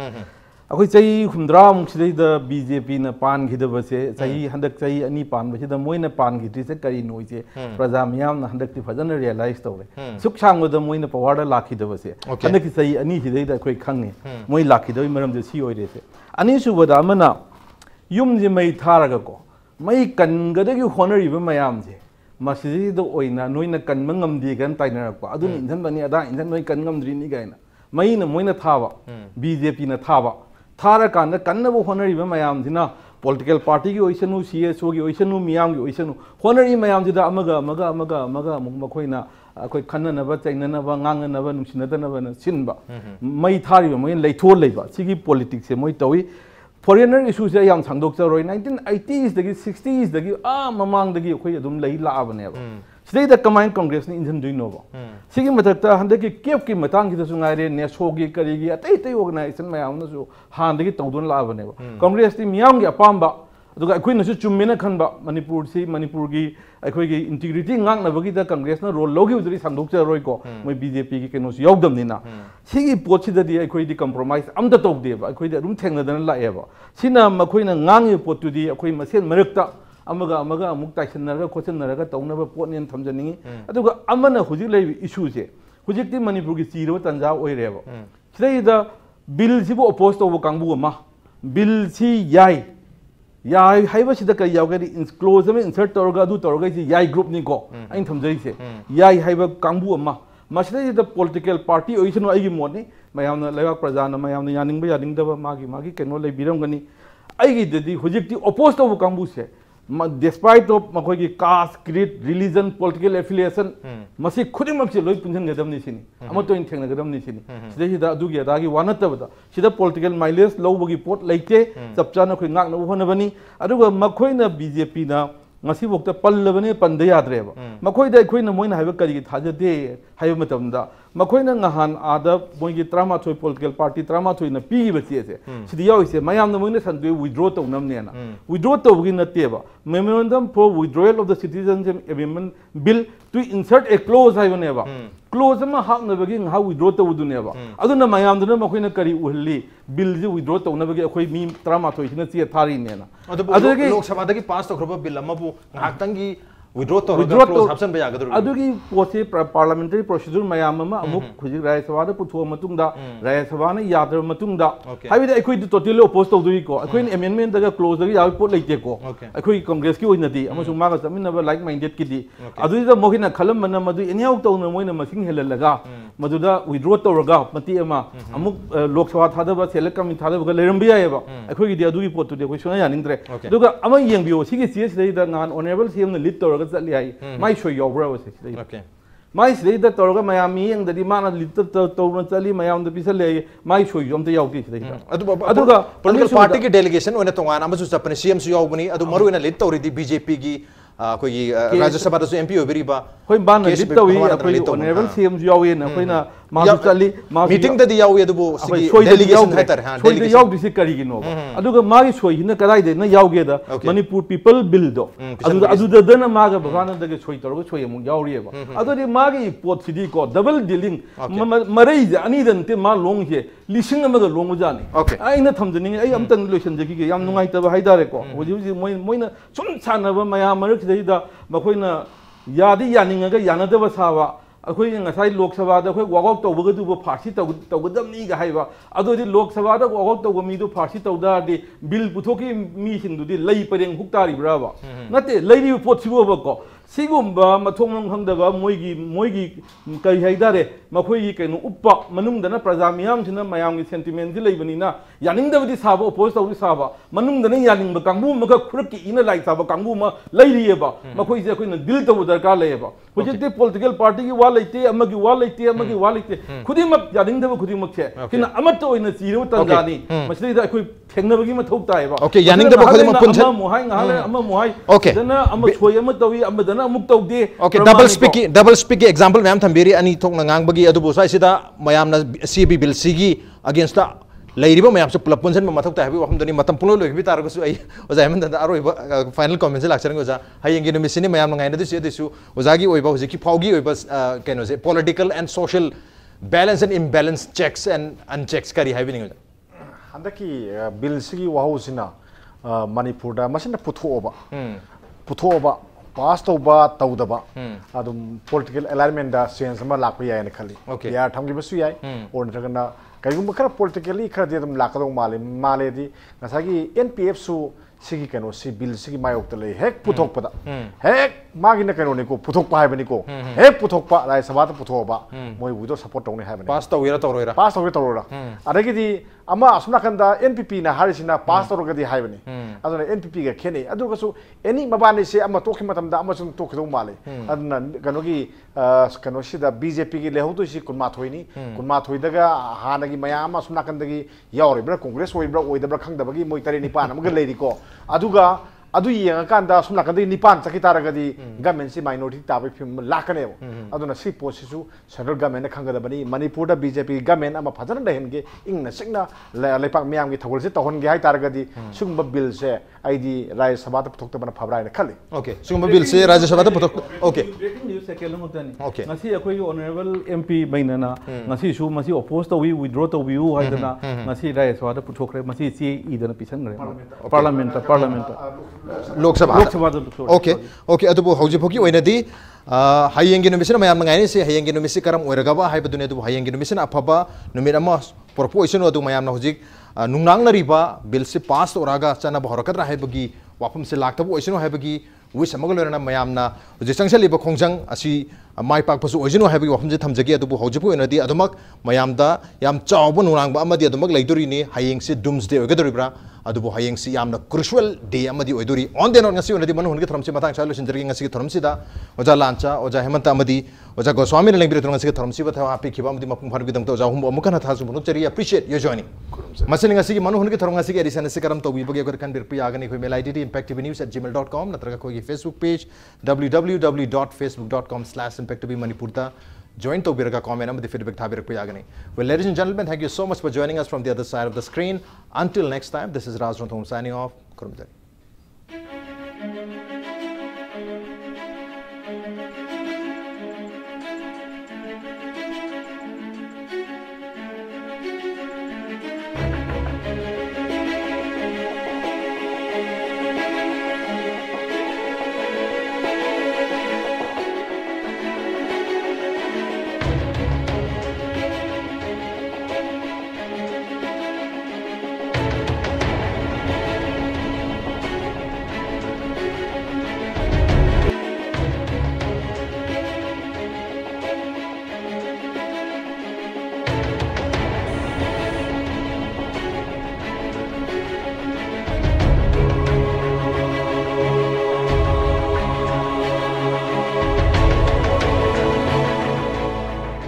अखोई चई हुमद्रा मुक्सिदै द BJP न पान गिदबसे चई हंदक चई अनि पान बसे द मोइन पान गिद्रि से करी नोइसे प्रजा मियाम न हंदक ति फजन रियलाइज तौरे सुख सांगो द मोइन पवार द लाखिदबसे हंदक चई अनि हिदै द अखोई खंगने मोइ लाखिदoi मरम द सी ओइरे से अनि सुबदा अमना युम जे मई थारगा को मई कनगदगी होनरिबा मयाम जे मसिदि the ओइना नोइना कनम ngamdi gan tainarappa adun injan bani ada injan noi kan ngamdri ni gaina mei na moina thaba BJP na thaba thara kan kannabo honariba mayam dina political party gi oisanu CSO gi oisanu miyam gi oisanu honari mayam dida amaga makhoina akoi khanna ba chaina na ba ngang na ba nungsina da na ba sinba mei thariba moi leithol leiba sigi politics se moi tawi foreigner issues ya yam sangdok charoi 1980s dagi 60s dagi mamang dagi akoi adum lei la abane ba sidai da combined congress ni injan duino ba sigi mathakta hande ki kep ki matang ki su ngai re neso gi kari gi atai organization mayam na su han dagi tawdun la abane ba congress ti miyam gi apamba aduga akoi na su chummena khanba manipur gi akoi gi integrity ngang na bagi da congress na role logi udri sangdok charoi ko moi BJP ki keno su yawdam ni na sigi pochi da di akoi di compromise amda tok de ba akoi da rum thengna da la e ba sina makoi na ngang potu di akoi masen marakta amaga amuk taisannaraga khochannaraga taunaba potnen thamjaningi aduga amana hujik lei issue se hujik ti manipur gi chiro tanja oireba sidai da bill sibu oppose to kangbu ma bill si yai haiba sida ka yawgari close me insert torga du torga si yai group ni ko ain thamjai se yai haiba kangbu ma masida da political party oisanu aigi moni mayamna lewak prajana mayamna yaningba yaningdaba magi keno lei biramgani aigi dedi hujik ti oppose to kangbu se despite of makhoi caste creed religion political affiliation masi khudimam se loi punjan gadam ni sini amato in thengna gadam ni sini sida hida adugi adagi wanatabada sida political mileage lowbagi pot leite chapchana khoi ngak na uhana bani aduga makhoi na BJP na ngasi bokta pallabane pande yadreba makoida akoina moina haiba kari thajade haiba matamda makoina ngahan ada moigi trama thoi political party trama thoi na pi ba che sidi yaw ise mayam na moina sandwe withdraw to namne na withdraw to gi nateba memorandum for withdrawal of the citizenship amendment bill to insert a clause haiba neba clause ma hapna bagi ha withdraw to uduneba aduna mayam duna makoina kari uhli bill ji withdraw to na bagi akoi mi trama thoi na che thari ne na adagi lok sabha dagi pass to khroba bill amabu ngaktangi withdraw to clause option ba yagadru adugi poche parliamentary procedure mayam ma amuk khuji Rajya Sabha da putho matungda Rajya Sabha na yadra matungda habi da akoi totally oppose to dui ko akoi amendment daga clause daga yaw pot leite ko akoi congress ki oina di amasung ma ga chamin na like minded ki di adu da mohina khalam mana madu anyhow to na moina masing helalaga madu da withdraw to raga mati ama amuk lok sabha thada ba select committee thada ba lerambi ya ba akoi gi di adu gi pot to de akoi sona yaningdre duga ama yengbio sigi cs dai da ngan honorable cm na lead to चली आई माई show योबरा वसे माई सिदे the तोरगा Miami young ददी माना लित तोरन चली मयाम the पिसले my show योम त यावती सिदे अदुगा political party की delegation ओने तोंगान अमसु चपने CM सु यावगनी अदु मरु एना लित तोरिदी बीजेपी की कोई राज्य सभा दसु एमपी ओबरीबा कोई बान लित तोई कोई ऑनरेबल सीएम सु यावे ना कोई ना मासु चली मीटिंग ददी यावे अदुबो सिगी डेलीगेशन हाइतर हां डेलीगेशन याव दिसि करी गिनो अदुगा मागी सोई हिना कदाई दे ना यावगे दा मणिपुर पीपल बिल दो अदु दना मागा भगाना दगे सोई तोरगो सोई अमु यावरिएबा अदुदि मागी पोत सिदी को डबल डीलिंग मरई अनि दनते मा लोंग हे लिसिंग अमगा लोंग जानी आइना थमजनी आई अमतन लोशन जकी के याम नुंगाई तब हाइदारे को होजि होजि मोइना सुम सानबा मया मरक सिदा मखोइना यादी यानिंगा यानदबा सावा अखोई ngasai lok sabha da khoi walk out tawga du bo pharsi tawgadam ni ga haiba adodi lok sabha da walk out tawga mi du pharsi tawda di bill puthoki mi sin du di lei pareng huktari bra ba nate lei ri pot sibo ba ko sigumba mathong khangdaba moigi kai haidare makhoi gi kainu uppa manung dana praja miyam sina mayam gi sentiment di leibani na yaning da di saba oppose tawdi saba manung dana yaning ba kangbu ma ka khurki ina lai saba kangbu ma lei ri ba makhoi je khoi na dil taw darkar lei ba hojite political party gi wa leite amagi wa leite khudi mak yaning da khudi mak che kina amat to ina chiru tanjani masli da khoi thengna bagi ma thok tai ba okay yaning da khodi ma puncha amma muhai ngale amma muhai okay dana amma choi amma tawi amma dana amuk tawde okay double speak example ma'am thambiri ani thok na ngang bagi adu bo sai sida mayam na cb bill sigi against the leiriba mayam se pulap punchen ma thok ta habi waham dani matam pulo logi bi tar ko su ai oza hemen da aroi final comment se lakchar ngoza hayeng gi misini mayam na ngai na du su oza gi oiba hoji ki phaugi oiba keno se political and social balance and imbalance checks and unchecks kari habi ninga handaki bill sigi wahusina manipur da masina puthoba pass tauba taudaba adum political alignment da sense ma lakpa yai na khali ya thamgi basu yai or nagana kaigum khara politically khara de dum lakadong male di ngasagi npf su sigi kano si bill sigi mayok tale hek puthok pada hek magi na kano ni ko puthok pa hai bani ko hek puthok pa rai sabata puthoba moi budo support tong ni hai bani pass tawira adagi di ama asuna kanda npp na harisina pass tawra gadi hai bani aduna npp ga kheni adu ga su any mabani se ama tokhi matam da ama sun tokhi male aduna kano gi kano sida bjp gi lehodo si kunma thoi daga hanagi mayama asuna kanda gi yauri bra congress oi bra oi da bra khang da bagi moi tare ni pan am ga leiri ko aduga adu yenga kanda sumna kanda nipan sakitara gadi government si minority tabe phim lakane aduna si posisu central government khanga da bani manipur da bjp government ama phajana da hen ge ingna sikna lepak myam gi thogol se tohon ge hai tar gadi sumba bill se id rajya sabha da puthok ta bana phabrai na khali okay sumba bill se rajya sabha da puthok okay breaking news se kelum utani ngasi akoi honorable mp mainana ngasi su masi oppose to we withdraw to we hai dana ngasi rajya sabha da puthok re masi si idana pisan re parliament Lok Sabha okay adu hoji phoki oinadi hayeng gi numisina mayam ngai se hayeng gi numisi karam oiragaba haibadune adu hayeng gi numisina afaba numit ama proposition adu mayam na hojik nungnang nariba bill se pass oraga chana bharakatra haibagi wapum se laktabu oisino haibagi wi samagalorana mayamna hojik changsaliba khongjang asi mai pak pasu oisino haibagi wapum je thamjagi adu hoji phu oinadi adumak mayamda yam chawbu nungrangba amadi adumak leidori ni hayeng se doomsday oigadoribra adubu hayeng si yamna crucial day amadi oidori on the ngasi onadi manu hungi thamsi matang chalo sinjari ngasi thamsi da oja lancha oja hemanta amadi oja goswami lengbire ngasi thamsi ba tha api khiba amadi mapung phargi dang to oja hum amukana thasu bunu chari appreciate your joining tamse मसलिंग असि मनु हुन के थरोंग असि के addition से करम तोबी बगे अगर कन बिरपि आगने कोई मेल आईडी impacttvnews@gmail.com नत्रगा कोई फेसबुक पेज www.facebook.com/impacttvmanipur ता join to birga comment am the feedback thabir ko yagane. Well, ladies and gentlemen, thank you so much for joining us from the other side of the screen. Until next time, this is Raj Ranthong signing off. Kurumjari.